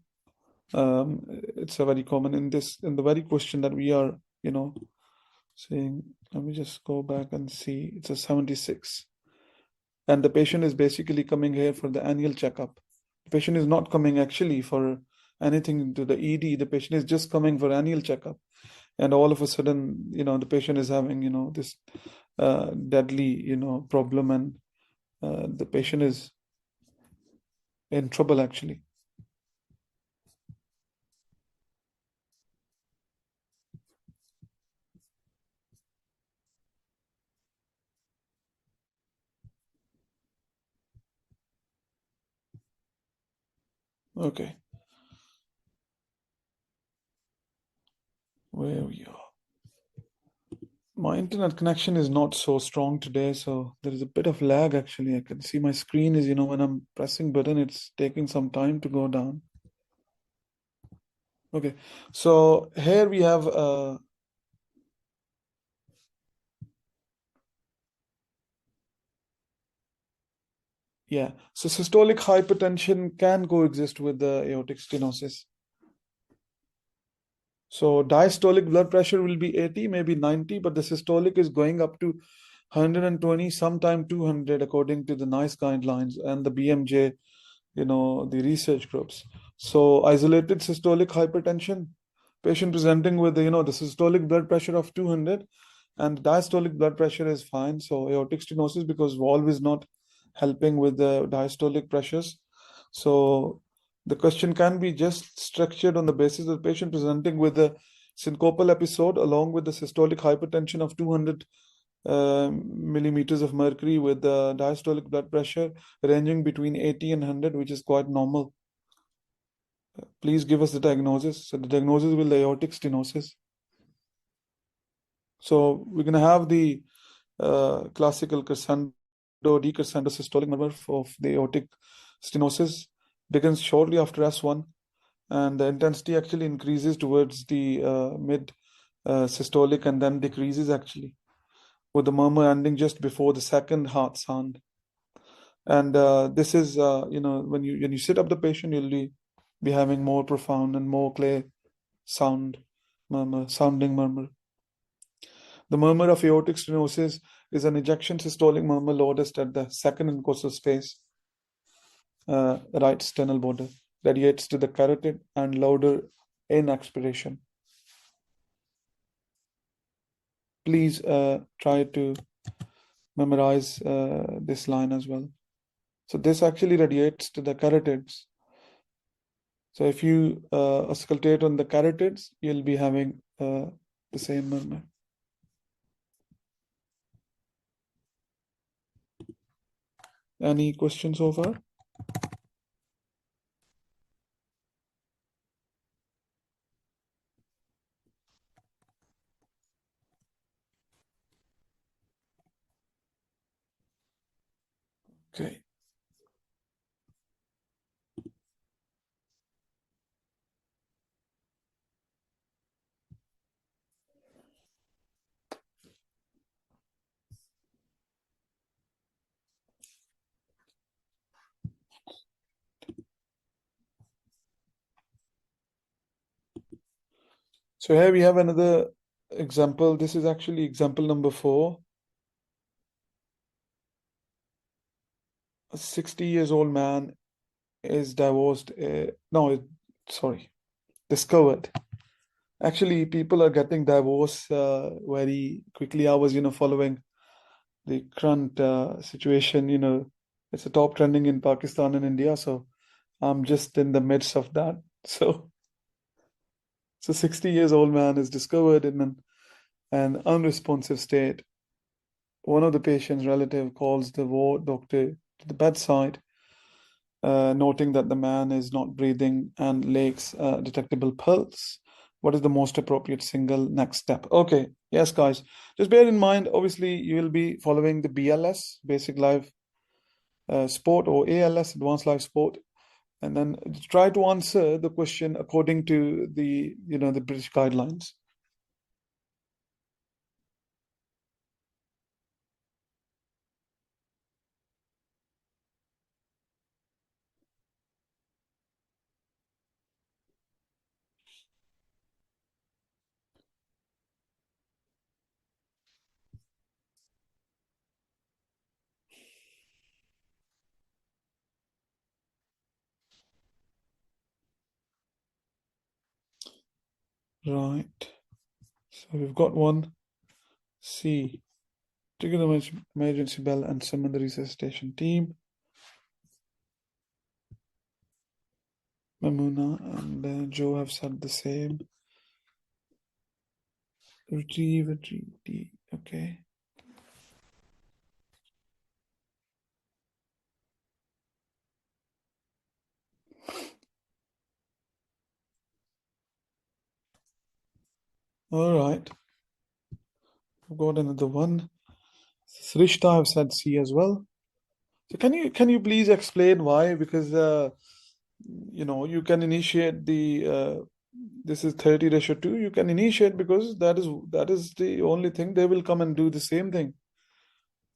it's a very common in the very question that we are, saying. Let me just go back and see. It's a 76. And the patient is basically coming here for the annual checkup. The patient is not coming actually for anything to the ED. The patient is just coming for annual checkup. And all of a sudden, the patient is having, this deadly, problem, and the patient is in trouble actually. Okay. Where we are. My internet connection is not so strong today, so there is a bit of lag actually. I can see my screen is, when I'm pressing button, it's taking some time to go down. Okay, so here we have yeah, so systolic hypertension can coexist with the aortic stenosis. So diastolic blood pressure will be 80, maybe 90, but the systolic is going up to 120, sometime 200, according to the NICE guidelines and the BMJ, the research groups. So isolated systolic hypertension, patient presenting with the systolic blood pressure of 200, and diastolic blood pressure is fine. So aortic stenosis, because valve is not helping with the diastolic pressures. So the question can be just structured on the basis of the patient presenting with a syncopal episode along with the systolic hypertension of 200 millimeters of mercury with the diastolic blood pressure ranging between 80 and 100, which is quite normal. Please give us the diagnosis. So the diagnosis will be aortic stenosis. So we're going to have the classical crescendo, decrescendo systolic murmur of the aortic stenosis begins shortly after S1, and the intensity actually increases towards the mid systolic and then decreases actually, with the murmur ending just before the second heart sound. And this is, when you sit up the patient, you'll be having more profound and more clear sounding murmur. The murmur of aortic stenosis is an ejection systolic murmur loudest at the second intercostal space, right sternal border, radiates to the carotid and louder in expiration. Please try to memorize this line as well. So this actually radiates to the carotids. So if you auscultate on the carotids, you'll be having the same murmur. Any questions so far? Okay. So here we have another example. This is actually example number 4. A 60 years old man is divorced. Discovered. Actually, people are getting divorced very quickly. I was, following the current situation. It's a top trending in Pakistan and India. So I'm just in the midst of that. So 60 years old man is discovered in an unresponsive state. One of the patient's relative calls the ward doctor to the bedside, noting that the man is not breathing and lacks detectable pulse. What is the most appropriate single next step? Okay, yes, guys. Just bear in mind, obviously, you will be following the BLS, Basic Life Support, or ALS, Advanced Life Support. and then try to answer the question according to the the British guidelines. Right. So we've got one. C. Trigger the emergency bell and summon the resuscitation team. Mamuna and Joe have said the same. Retrieve. Okay. All right. We've got another one. Srishta have said C as well. So can you please explain why? Because you can initiate the this is 30:2. You can initiate because that is the only thing. They will come and do the same thing.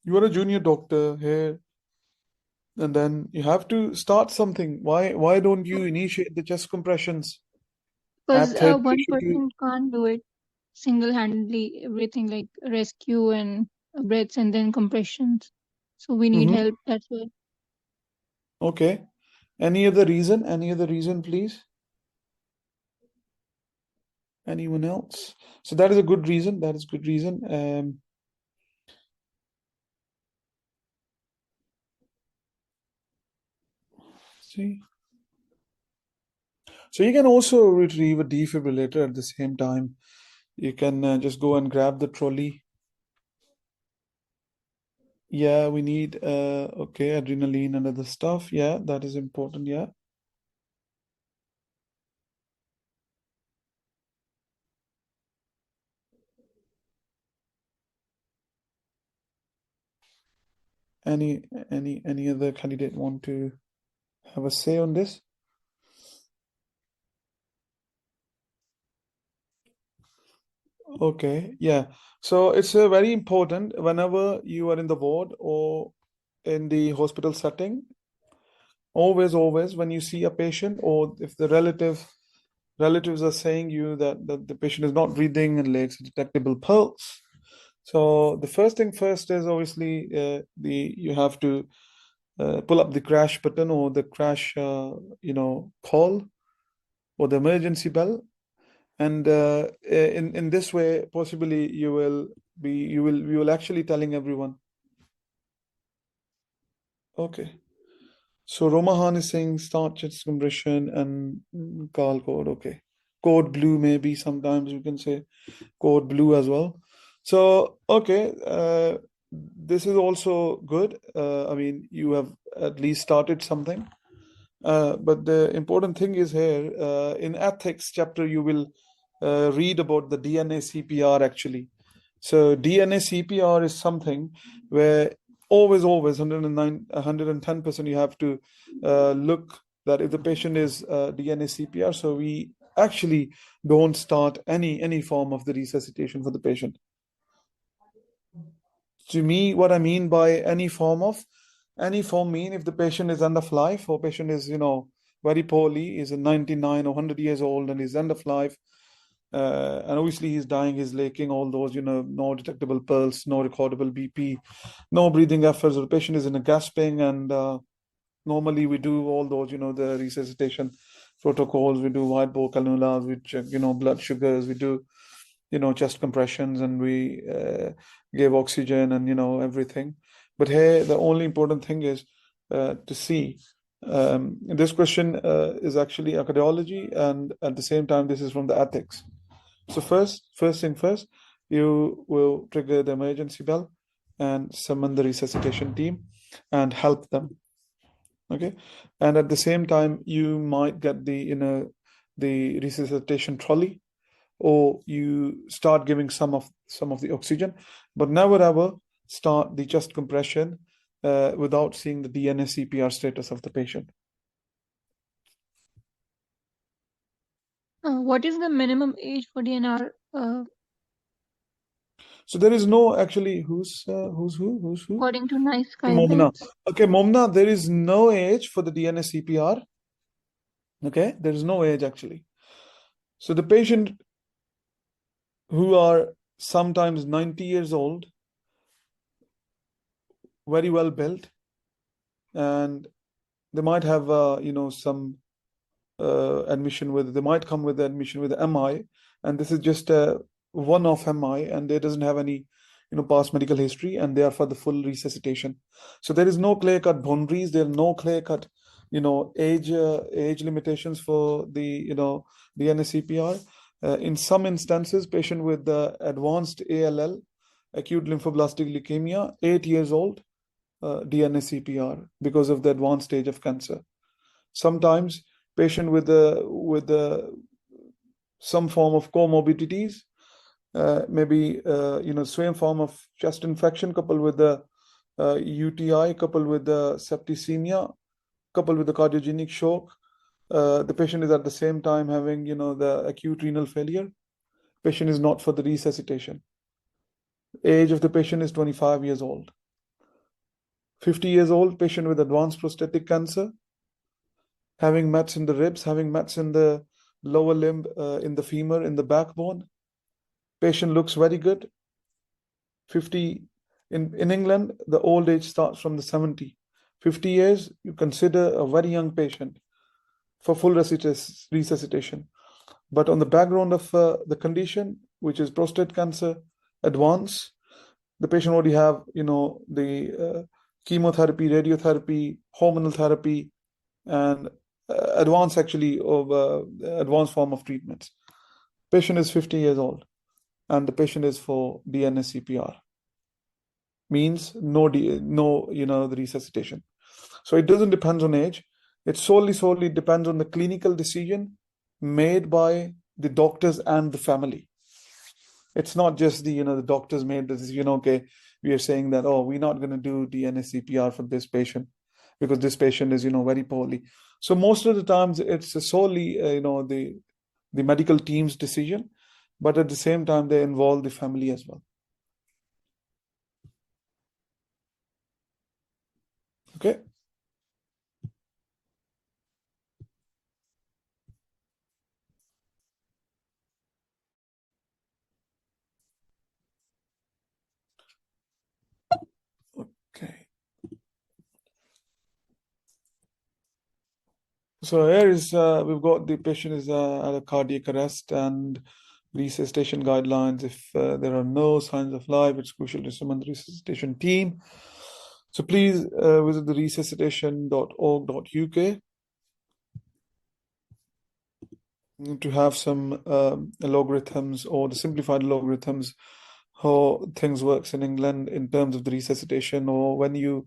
You are a junior doctor here, and then you have to start something. Why don't you initiate the chest compressions Because at 30:2? one person can't do it single-handedly, everything like rescue and breaths and then compressions. So we need help, that's why. Okay. Any other reason? Any other reason, please? Anyone else? So that is a good reason. That is good reason. See. So you can also retrieve a defibrillator at the same time. You can just go and grab the trolley. Yeah, we need okay, adrenaline and other stuff. Yeah, that is important. Yeah. Any other candidate want to have a say on this? Okay, yeah. So it's very important whenever you are in the ward or in the hospital setting. Always, when you see a patient, or if the relatives are saying you that the patient is not breathing and lacks a detectable pulse. So the first thing first is obviously you have to pull up the crash button or the crash call or the emergency bell, and in this way possibly you will actually telling everyone. Okay. So Romahan is saying start chest compression and call code. Okay. Code blue, maybe sometimes you can say code blue as well. So, okay, this is also good. I mean, you have at least started something. But the important thing is here, in ethics chapter, you will read about the DNA CPR actually. So DNA CPR is something where always 110% you have to look that if the patient is DNA CPR, so we actually don't start any form of the resuscitation for the patient. To me, what I mean by any form mean if the patient is end of life or patient is very poorly, is 99 or 100 years old and is end of life, and obviously he's dying, he's lacking all those, no detectable pulse, no recordable BP, no breathing efforts, or the patient is in a gasping, and normally we do all those, the resuscitation protocols, we do white bore cannulas, we check, blood sugars, we do, chest compressions, and we give oxygen and, everything. But here, the only important thing is to see. This question is actually a cardiology, and at the same time, this is from the ethics. So first thing first, you will trigger the emergency bell and summon the resuscitation team and help them. Okay, and at the same time, you might get the the resuscitation trolley, or you start giving some of the oxygen, but never ever start the chest compression without seeing the DNA CPR status of the patient. What is the minimum age for DNR? So there is no actually who's who? According to NICE Momna. guidelines? Okay, Momna, there is no age for the DNA CPR. Okay, there is no age actually. So the patient who are sometimes 90 years old, very well built, and they might have some admission with, they might come with admission with MI, and this is just a one-off MI, and they doesn't have any past medical history, and they are for the full resuscitation. So there is no clear-cut boundaries, there are no clear-cut age limitations for the the NSCPR. In some instances, patient with advanced ALL, acute lymphoblastic leukemia, 8 years old, DNA CPR because of the advanced stage of cancer. Sometimes patient with some form of comorbidities, maybe same form of chest infection coupled with the UTI, coupled with the septicemia, coupled with the cardiogenic shock. The patient is at the same time having the acute renal failure. Patient is not for the resuscitation. Age of the patient is 25 years old. 50 years old, patient with advanced prostatic cancer, having mets in the ribs, having mets in the lower limb, in the femur, in the backbone. Patient looks very good. 50 in England, the old age starts from the 70. 50 years, you consider a very young patient for full resuscitation. But on the background of the condition, which is prostate cancer, advanced, the patient already have the chemotherapy, radiotherapy, hormonal therapy, and advanced form of treatments. Patient is 50 years old, and the patient is for DNA CPR. Means no the resuscitation. So it doesn't depend on age. It solely depends on the clinical decision made by the doctors and the family. It's not just the doctors made the decision. Okay, we are saying that we're not going to do DNA CPR for this patient because this patient is very poorly. So most of the times it's solely the medical team's decision, but at the same time they involve the family as well. Okay. Okay. So here is we've got the patient is at a cardiac arrest, and resuscitation guidelines. If there are no signs of life, it's crucial to summon the resuscitation team. So please visit the resuscitation.org.uk to have some logarithms or the simplified logarithms how things works in England in terms of the resuscitation, or when you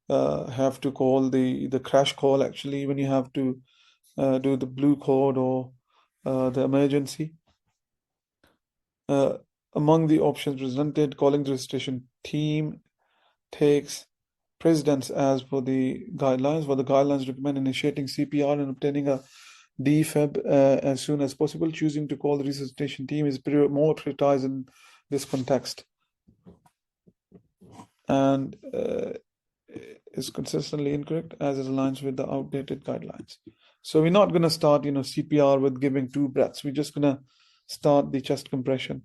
have to call the crash call, actually when you have to do the blue code or the emergency. Among the options presented, calling the resuscitation team takes precedence as per the guidelines. For the guidelines recommend initiating CPR and obtaining a defib as soon as possible. Choosing to call the resuscitation team is more prioritized in this context, and is consistently incorrect as it aligns with the outdated guidelines. So we're not going to start CPR with giving 2 breaths. We're just going to start the chest compression.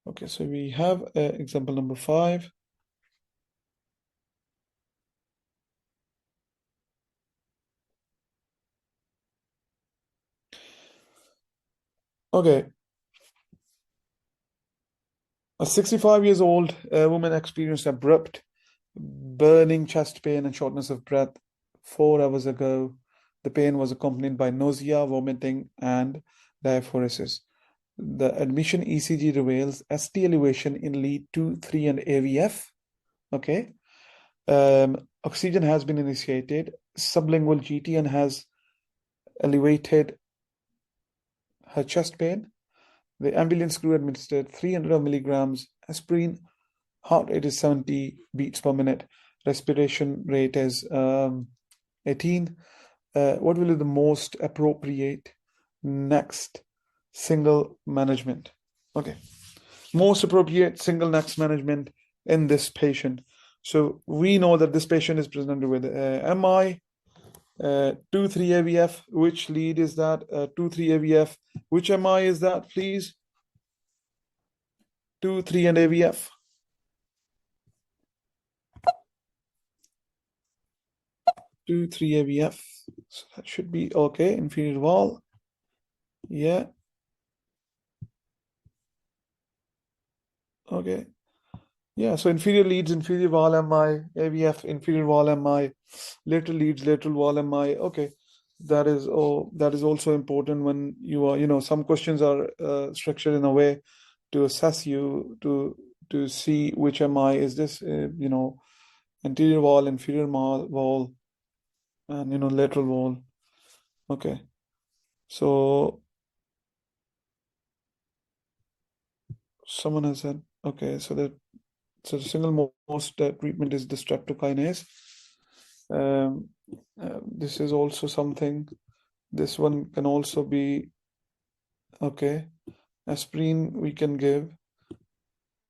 Okay, so we have example number 5. Okay. A 65 years old woman experienced abrupt burning chest pain and shortness of breath 4 hours ago. The pain was accompanied by nausea, vomiting, and diaphoresis. The admission ECG reveals ST elevation in lead 2, 3, and AVF. Okay. Oxygen has been initiated. Sublingual GTN has elevated her chest pain. The ambulance crew administered 300 milligrams aspirin Heart rate is 70 beats per minute. Respiration rate is 18. What will be the most appropriate next single management? Okay, most appropriate single next management in this patient. So we know that this patient is presented with MI, 2-3 AVF. Which lead is that? 2-3 AVF. Which MI is that, please? 2-3 and AVF. 2-3 AVF. So that should be okay. Inferior wall. Yeah. Okay. Yeah, so inferior leads, inferior wall MI, AVF, inferior wall MI, lateral leads, lateral wall MI. Okay, that is also important when you are, some questions are structured in a way to assess you to see which MI is this, anterior wall, inferior wall, and lateral wall. Okay, so someone has said, okay, so the single most treatment is the streptokinase. This is also something. This one can also be okay. Aspirin we can give,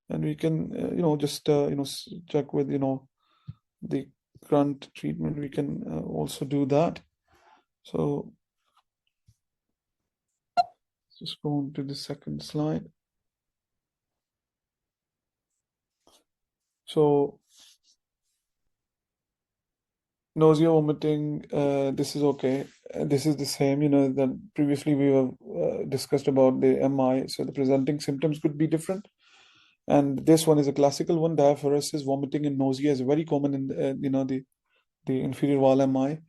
and we can just check with the current treatment. We can also do that. So just go on to the second slide. So nausea, vomiting, this is okay. This is the same, that previously we have discussed about the MI. So the presenting symptoms could be different. And this one is a classical one. Diaphoresis, vomiting, and nausea is very common in the inferior wall MI.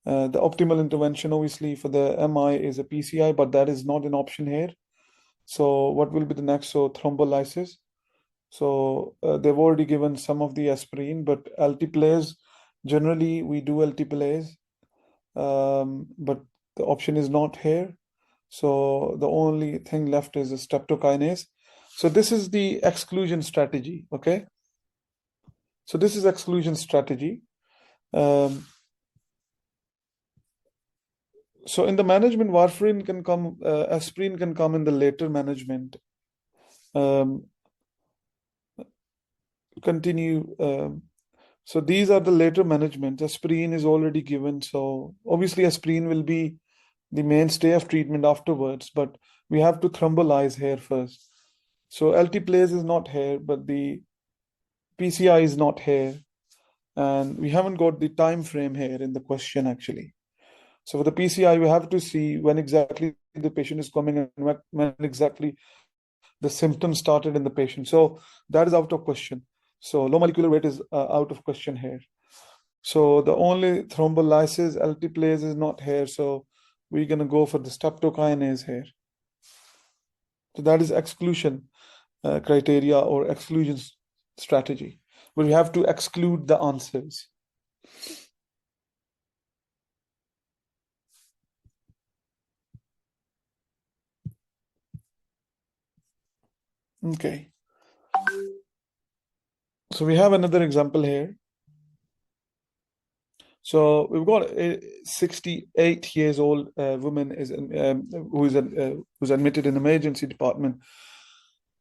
The optimal intervention, obviously, for the MI is a PCI, but that is not an option here. So what will be the next? So thrombolysis. So they've already given some of the aspirin, but alteplase, generally we do alteplase, but the option is not here. So the only thing left is a streptokinase. So this is the exclusion strategy, okay? So this is exclusion strategy. So in the management, warfarin can come, aspirin can come in the later management. Continue. So these are the later management. Aspirin is already given. So obviously aspirin will be the mainstay of treatment afterwards, but we have to thrombolyze here first. So alteplase is not here, but the PCI is not here. And we haven't got the time frame here in the question actually. So for the PCI, we have to see when exactly the patient is coming and when exactly the symptoms started in the patient. So that is out of question. So low molecular weight is out of question here. So the only thrombolysis, alteplase is not here. So we're going to go for the streptokinase here. So that is exclusion criteria or exclusion strategy, where we have to exclude the answers. Okay. So we have another example here. So we've got a 68 years old woman who's admitted in emergency department,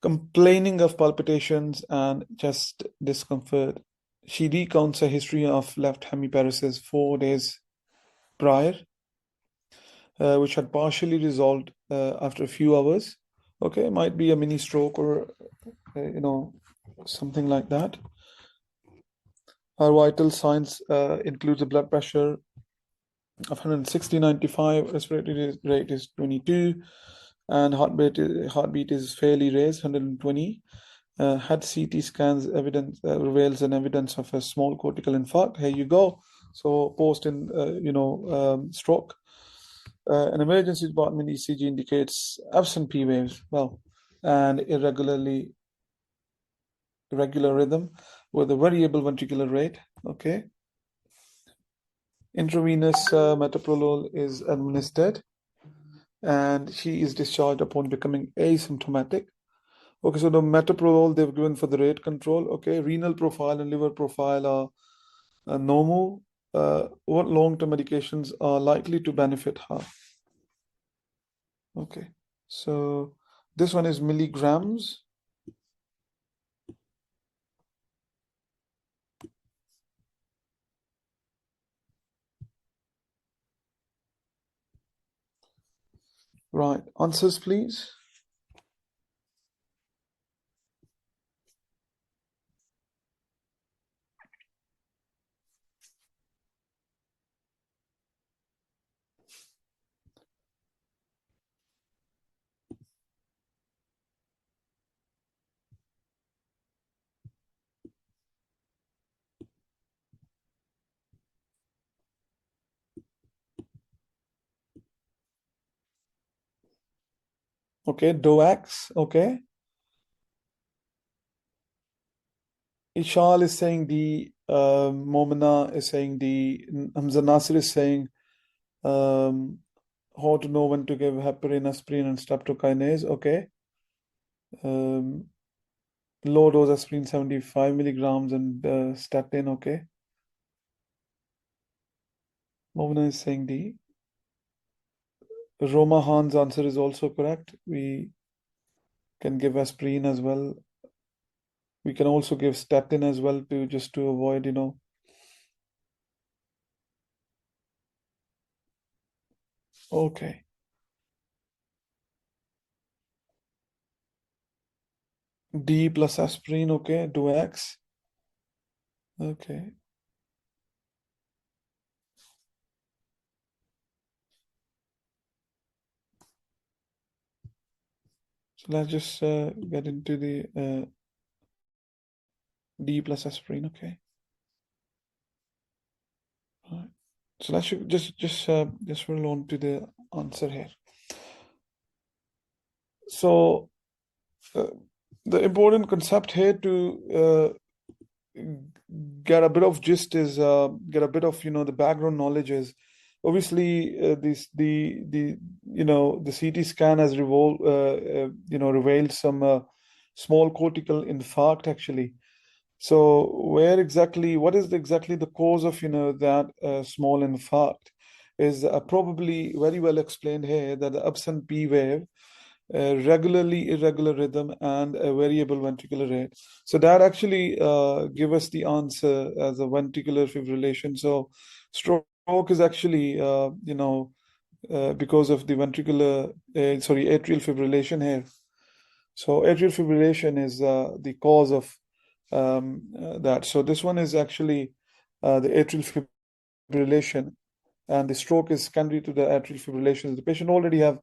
complaining of palpitations and chest discomfort. She recounts a history of left hemiparesis 4 days prior, which had partially resolved after a few hours. Okay, might be a mini stroke or something like that. Her vital signs includes a blood pressure of 160/95, respiratory rate is 22, and heartbeat is fairly raised, 120. Had CT scans evidence reveals an evidence of a small cortical infarct. Here you go. So post in stroke. An emergency department ECG indicates absent P waves, and irregular rhythm with a variable ventricular rate. Okay. Intravenous metoprolol is administered, and she is discharged upon becoming asymptomatic. Okay, so the metoprolol they've given for the rate control. Okay, renal profile and liver profile are normal. What long-term medications are likely to benefit her? Okay, so this one is milligrams. Right, answers please. Okay, DOAX. Okay, Ishal is saying D. Momina is saying D. Hamza Nasir is saying how to know when to give heparin, aspirin, and streptokinase. Okay. Low dose aspirin 75 milligrams and statin. Okay. Momina is saying D. Roma Han's answer is also correct. We can give aspirin as well. We can also give statin as well to just to avoid, Okay. D plus aspirin. Okay. DOAX. Okay. So let's just get into the D plus aspirin. Okay. All right. So let's just roll on to the answer here. So the important concept here to get a bit of gist is get a bit of the background knowledge is obviously the CT scan has revealed some small cortical infarct actually. So what is exactly the cause of that small infarct is probably very well explained here, that the absent P wave, regularly irregular rhythm, and a variable ventricular rate. So that actually give us the answer as a ventricular fibrillation. So stroke is actually because of the atrial fibrillation here. So atrial fibrillation is the cause of that. So this one is actually the atrial fibrillation, and the stroke is secondary to the atrial fibrillation. The patient already have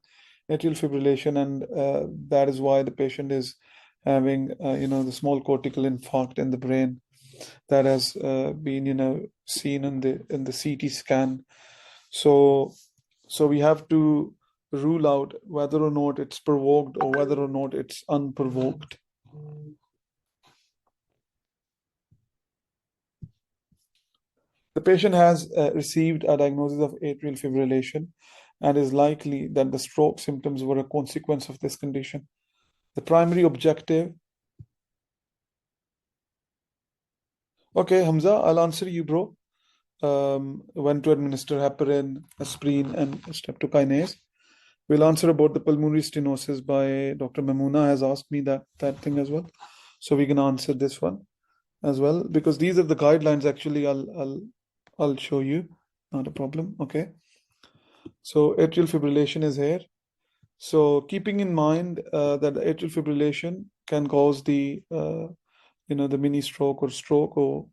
atrial fibrillation, and that is why the patient is having the small cortical infarct in the brain that has been seen in the CT scan. So we have to rule out whether or not it's provoked or whether or not it's unprovoked. The patient has received a diagnosis of atrial fibrillation and is likely that the stroke symptoms were a consequence of this condition. The primary objective. Okay, Hamza, I'll answer you, bro. When to administer heparin, aspirin, and streptokinase. We'll answer about the pulmonary stenosis by Dr. Mamuna has asked me that thing as well. So we can answer this one as well, because these are the guidelines actually. I'll show you, not a problem. Okay. So atrial fibrillation is here. So keeping in mind that atrial fibrillation can cause the the mini stroke or stroke or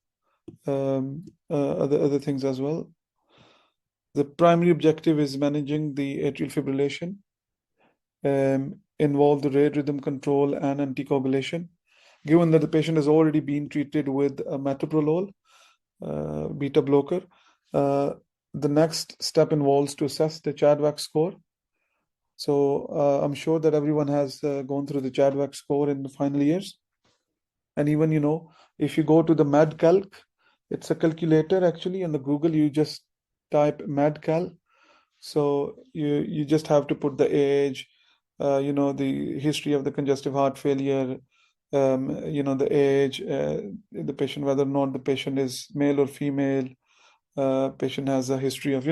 other things as well. The primary objective is managing the atrial fibrillation, involve the rate rhythm control and anticoagulation. Given that the patient has already been treated with a metoprolol, beta blocker, the next step involves to assess the Chadwick score. So I'm sure that everyone has gone through the Chadwick score in the final years. And even, if you go to the MedCalc, it's a calculator actually. On the Google, you just type MedCal. So you just have to put the age, the history of the congestive heart failure, the age, the patient, whether or not the patient is male or female, patient has a history of,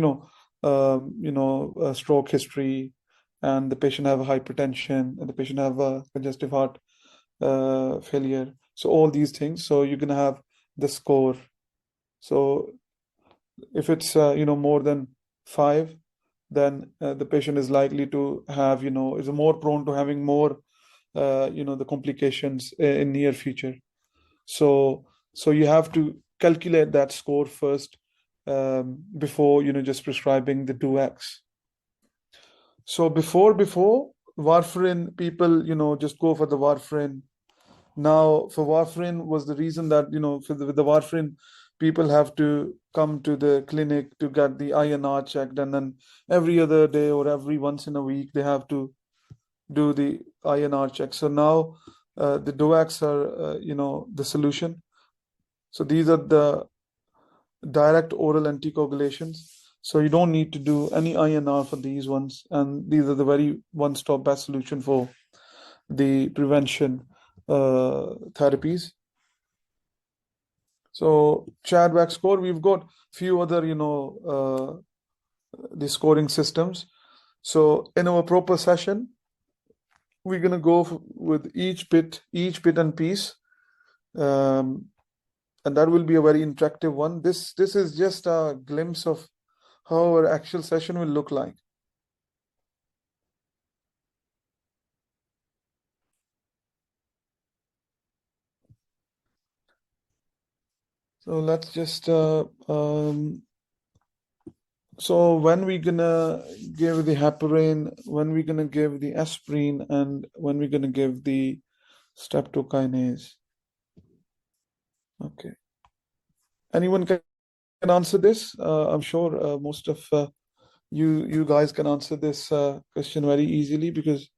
a stroke history, and the patient have a hypertension, and the patient have a congestive heart failure. So all these things. So you're gonna have the score. So if it's more than 5, then the patient is likely to have is more prone to having more the complications in near future. So you have to calculate that score first before just prescribing the 2x. So before warfarin, people just go for the warfarin. Now for warfarin was the reason that with the warfarin, people have to come to the clinic to get the INR checked, and then every other day or every once in a week they have to do the INR check. So now the DOACs are the solution. So these are the direct oral anticoagulations. So you don't need to do any INR for these ones, and these are the very one-stop best solution for the prevention therapies. So Chadwick score, we've got few other the scoring systems. So in our proper session, we're gonna go with each bit and piece, and that will be a very interactive one. This is just a glimpse of how our actual session will look like. So let's just so when we're gonna give the heparin, when we're gonna give the aspirin, and when we're gonna give the streptokinase. Okay. Anyone can answer this? I'm sure most of you guys can answer this question very easily, because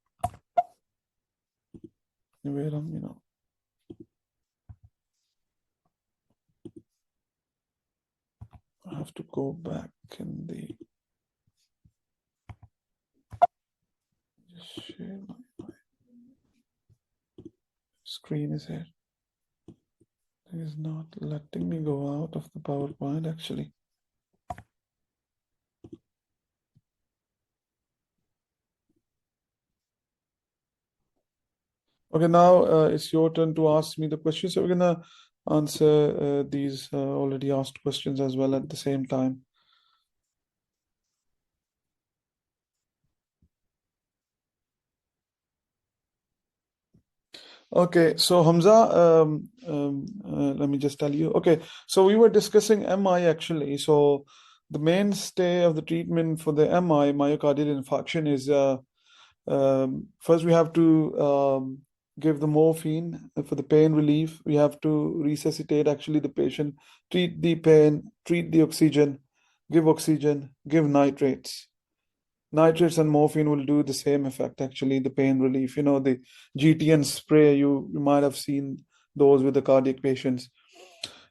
I have to go back in the just share my screen is here. It is not letting me go out of the PowerPoint actually. Okay, now it's your turn to ask me the question. So we're gonna answer these already asked questions as well at the same time. Okay, so Hamza, let me just tell you. Okay, so we were discussing MI actually. So the mainstay of the treatment for the MI, myocardial infarction, is first we have to give the morphine for the pain relief. We have to resuscitate actually the patient, treat the pain, treat the oxygen, give nitrates. Nitrates and morphine will do the same effect, actually, the pain relief. The GTN spray, you might have seen those with the cardiac patients.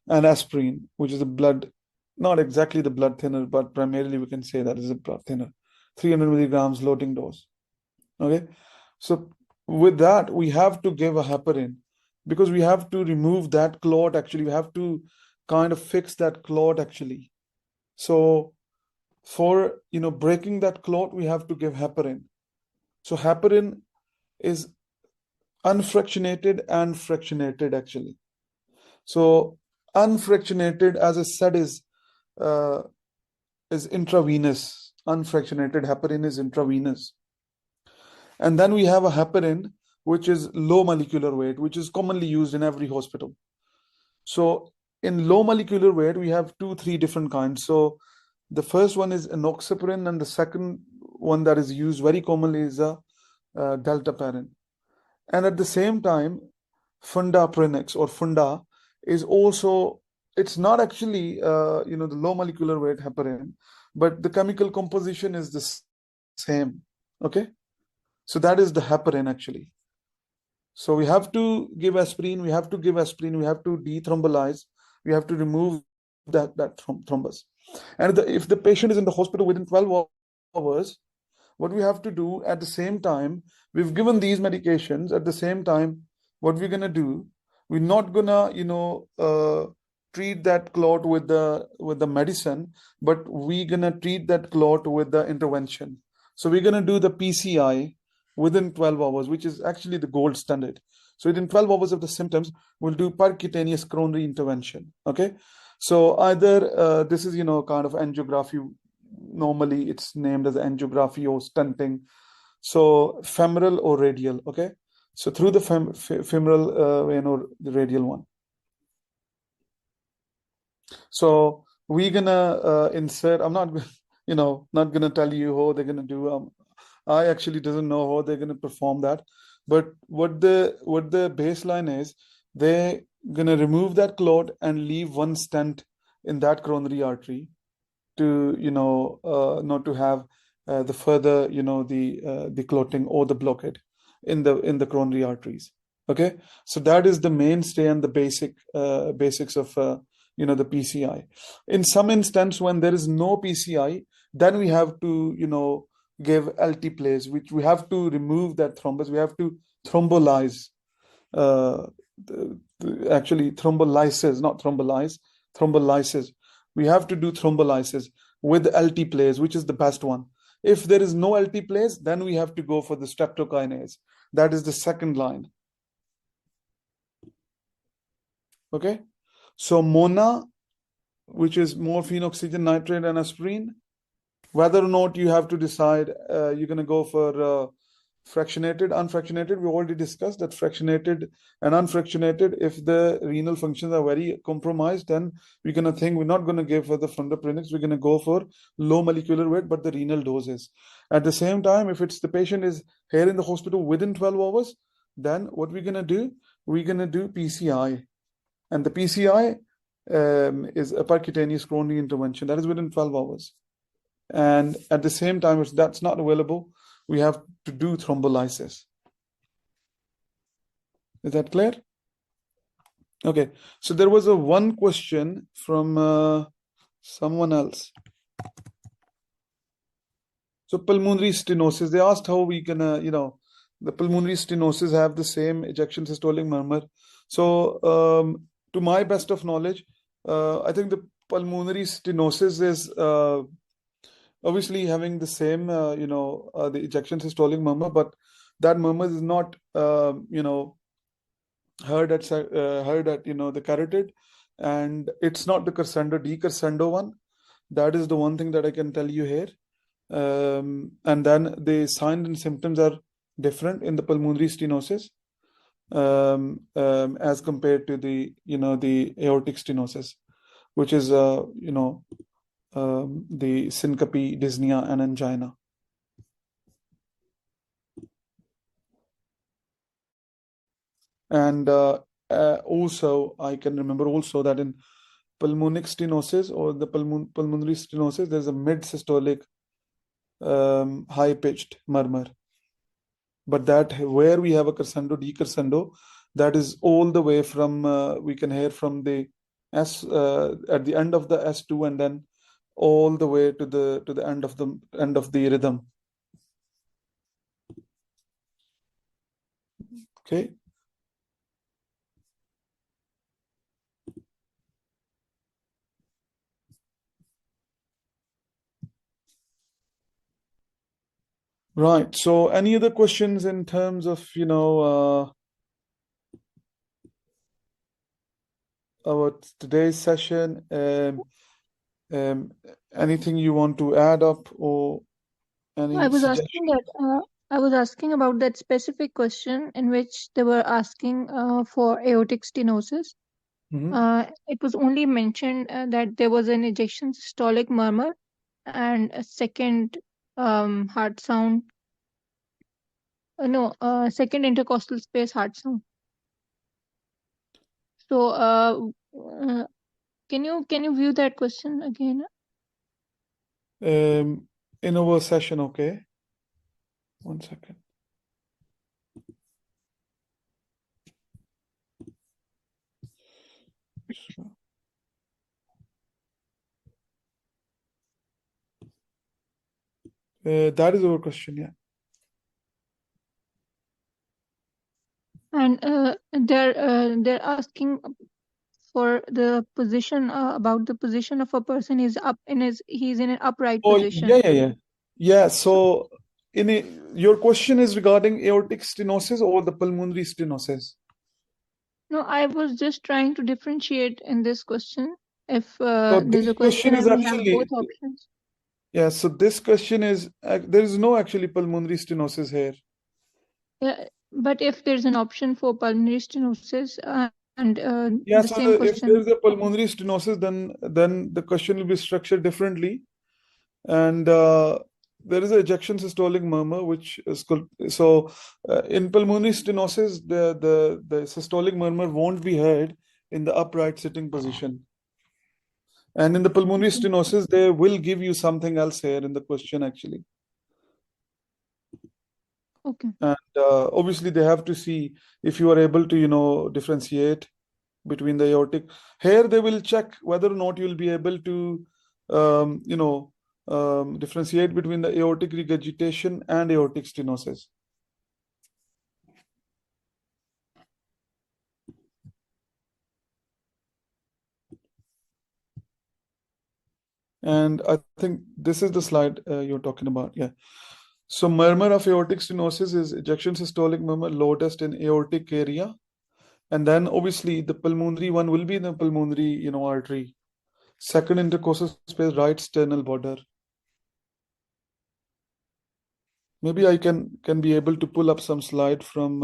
And aspirin, which is a blood, not exactly the blood thinner, but primarily we can say that is a blood thinner. 300 milligrams loading dose. Okay, so with that, we have to give a heparin, because we have to remove that clot, actually. We have to kind of fix that clot, actually. So for breaking that clot, we have to give heparin. So heparin is unfractionated and fractionated, actually. So unfractionated, as I said, is intravenous. Unfractionated heparin is intravenous. And then we have a heparin which is low molecular weight, which is commonly used in every hospital. So in low molecular weight, we have 2-3 different kinds. So the first one is enoxaparin, and the second one that is used very commonly is a deltaparin. And at the same time, fundaparinux or funda is also, it's not actually the low molecular weight heparin, but the chemical composition is the same. Okay, so that is the heparin, actually. So we have to give aspirin, we have to dethrombolyze, we have to remove that thrombus. And if the patient is in the hospital within 12 hours, what we have to do at the same time, we've given these medications. At the same time, what we're gonna do, we're not gonna, treat that clot with the medicine, but we're gonna treat that clot with the intervention. So we're gonna do the PCI within 12 hours, which is actually the gold standard. So within 12 hours of the symptoms, we'll do percutaneous coronary intervention. Okay. So either this is, kind of angiography. Normally it's named as angiography or stenting. So femoral or radial. Okay. So through the femoral vein or the radial one. So we're gonna insert. I'm not, not gonna tell you how they're gonna do. I actually doesn't know how they're gonna perform that. But what the baseline is, they're gonna remove that clot and leave one stent in that coronary artery to, not to have the further, the clotting or the blockade in the coronary arteries. Okay, so that is the mainstay and the basics of the PCI. In some instance, when there is no PCI, then we have to give alteplase, which we have to remove that thrombus. We have to thrombolize. Actually, thrombolysis, not thrombolize, thrombolysis. We have to do thrombolysis with alteplase, which is the best one. If there is no alteplase, then we have to go for the streptokinase. That is the second line. Okay, so MONA, which is morphine, oxygen, nitrate, and aspirin. Whether or not you have to decide, you're going to go for fractionated, unfractionated. We already discussed that fractionated and unfractionated. If the renal functions are very compromised, then we're going to think we're not going to give for the frontoprinics. We're going to go for low molecular weight, but the renal doses. At the same time, if it's the patient is here in the hospital within 12 hours, then what we're going to do, we're going to do PCI. And the PCI is a percutaneous coronary intervention. That is within 12 hours. And at the same time, if that's not available, we have to do thrombolysis. Is that clear? Okay. So there was one question from someone else. So pulmonary stenosis, they asked how we can, the pulmonary stenosis have the same ejection systolic murmur. So to my best of knowledge, I think the pulmonary stenosis is obviously having the same, the ejection systolic murmur, but that murmur is not, heard at the carotid, and it's not the crescendo, decrescendo one. That is the one thing that I can tell you here. And then the signs and symptoms are different in the pulmonary stenosis as compared to the aortic stenosis, which is the syncope, dyspnea, and angina. And also, I can remember also that in pulmonic stenosis or the pulmonary stenosis, there's a mid-systolic high-pitched murmur. But that where we have a crescendo, decrescendo, that is all the way from, we can hear from the S at the end of the S2 and then all the way to the end of the rhythm. Okay. Right. So any other questions in terms of, about today's session? Anything you want to add up or any I was suggestion? I was asking about that specific question in which they were asking for aortic stenosis. It was only mentioned that there was an ejection systolic murmur and a second heart sound. Second intercostal space heart sound. So can you view that question again? In our session, okay. 1 second. That is our question, yeah. And they're asking for the position, about the position of a person is up in he's in an upright Oh, position. yeah. So, your question is regarding aortic stenosis or the pulmonary stenosis? No, I was just trying to differentiate in this question. If So there's this a question question is and we have both actually, options. yeah. So this question is there is no actually pulmonary stenosis here. Yeah, but if there's an option for pulmonary stenosis and Yeah. the So same if there question. is a pulmonary stenosis, then the question will be structured differently, and there is an ejection systolic murmur, which is called, so in pulmonary stenosis, the systolic murmur won't be heard in the upright sitting position. And in the pulmonary stenosis, they will give you something else here in the question, actually. Okay. And obviously, they have to see if you are able to, differentiate between the aortic. Here, they will check whether or not you will be able to, differentiate between the aortic regurgitation and aortic stenosis. And I think this is the slide you're talking about. Yeah. So murmur of aortic stenosis is ejection systolic murmur, lowest in aortic area. And then obviously the pulmonary one will be in the pulmonary, artery. Second intercostal space, right sternal border. Maybe I can be able to pull up some slide from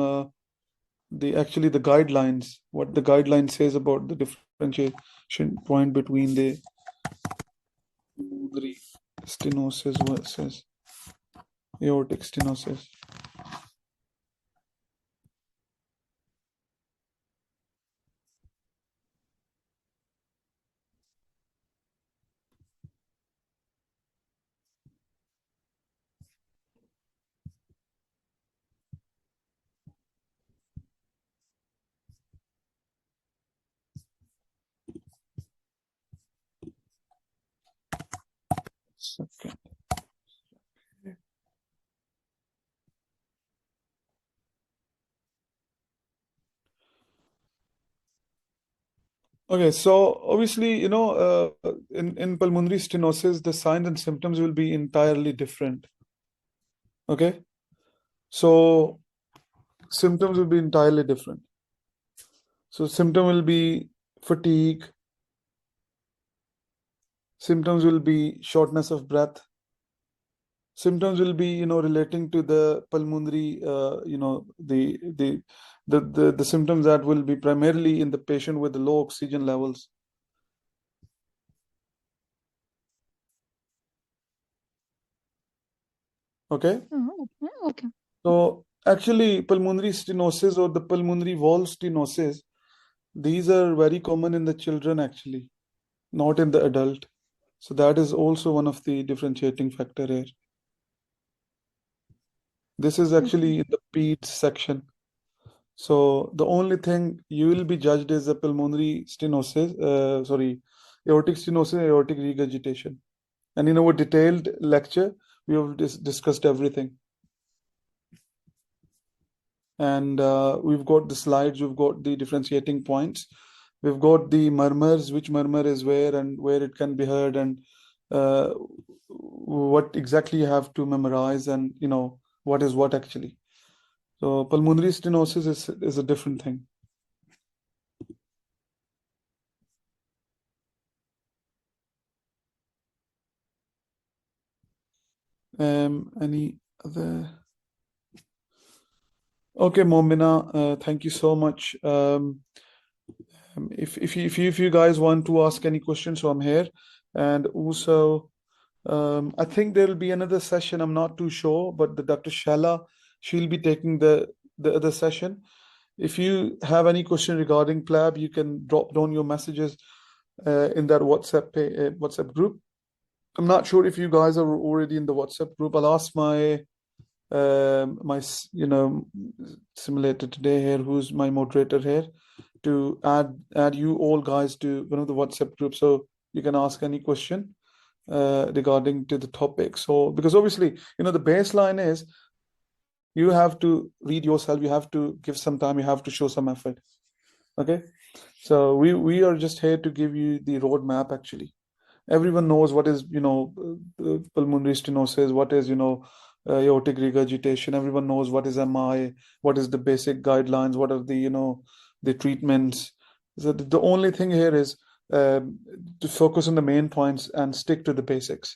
the guidelines, what the guideline says about the differentiation point between the pulmonary stenosis versus aortic stenosis. Second. Okay, so obviously, in pulmonary stenosis, the signs and symptoms will be entirely different. Okay, so symptoms will be entirely different. So symptom will be fatigue. Symptoms will be shortness of breath. Symptoms will be, relating to the pulmonary, the symptoms that will be primarily in the patient with the low oxygen levels. Okay. Okay. So actually, pulmonary stenosis or the pulmonary wall stenosis, these are very common in the children actually, not in the adult. So that is also one of the differentiating factor here. This is actually in the peds section. So the only thing you will be judged is a pulmonary stenosis, aortic stenosis, aortic regurgitation. And in our detailed lecture, we have discussed everything. And we've got the slides, we've got the differentiating points, we've got the murmurs, which murmur is where and where it can be heard, and what exactly you have to memorize, and what is what actually. So pulmonary stenosis is a different thing. Any other? Okay, Momina, thank you so much. If you guys want to ask any questions, so I'm here. And also, I think there will be another session. I'm not too sure, but the Dr. Shala, she'll be taking the other session. If you have any question regarding Plab, you can drop down your messages in that WhatsApp group. I'm not sure if you guys are already in the WhatsApp group. I'll ask my simulator today here, who's my moderator here, to add you all guys to one of the WhatsApp groups, so you can ask any question. regarding to the topic. So, because obviously, the baseline is you have to read yourself, you have to give some time, you have to show some effort. Okay, so we are just here to give you the roadmap. Actually, everyone knows what is pulmonary stenosis, what is aortic regurgitation. Everyone knows what is MI, what is the basic guidelines, what are the treatments. So the only thing here is to focus on the main points and stick to the basics.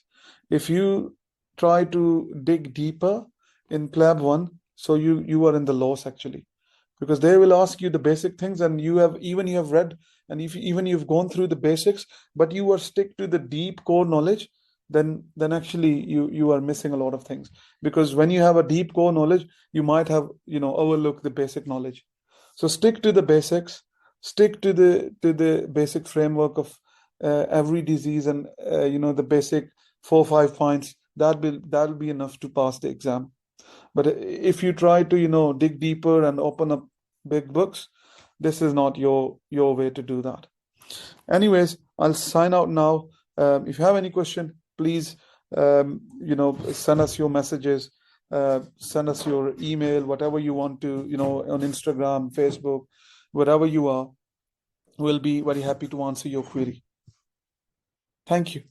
If you try to dig deeper in Plab-1, so you are in the loss actually, because they will ask you the basic things, and you have read, and if you've gone through the basics, but you are stick to the deep core knowledge, then actually you are missing a lot of things. Because when you have a deep core knowledge, you might have overlooked the basic knowledge. So stick to the basics, stick to the basic framework of every disease, and the basic 4-5 points. That'll be enough to pass the exam. But if you try to dig deeper and open up big books, this is not your way to do that. Anyways, I'll sign out now. If you have any question, please send us your messages, send us your email, whatever you want to, on Instagram, Facebook, wherever you are. We'll be very happy to answer your query. Thank you.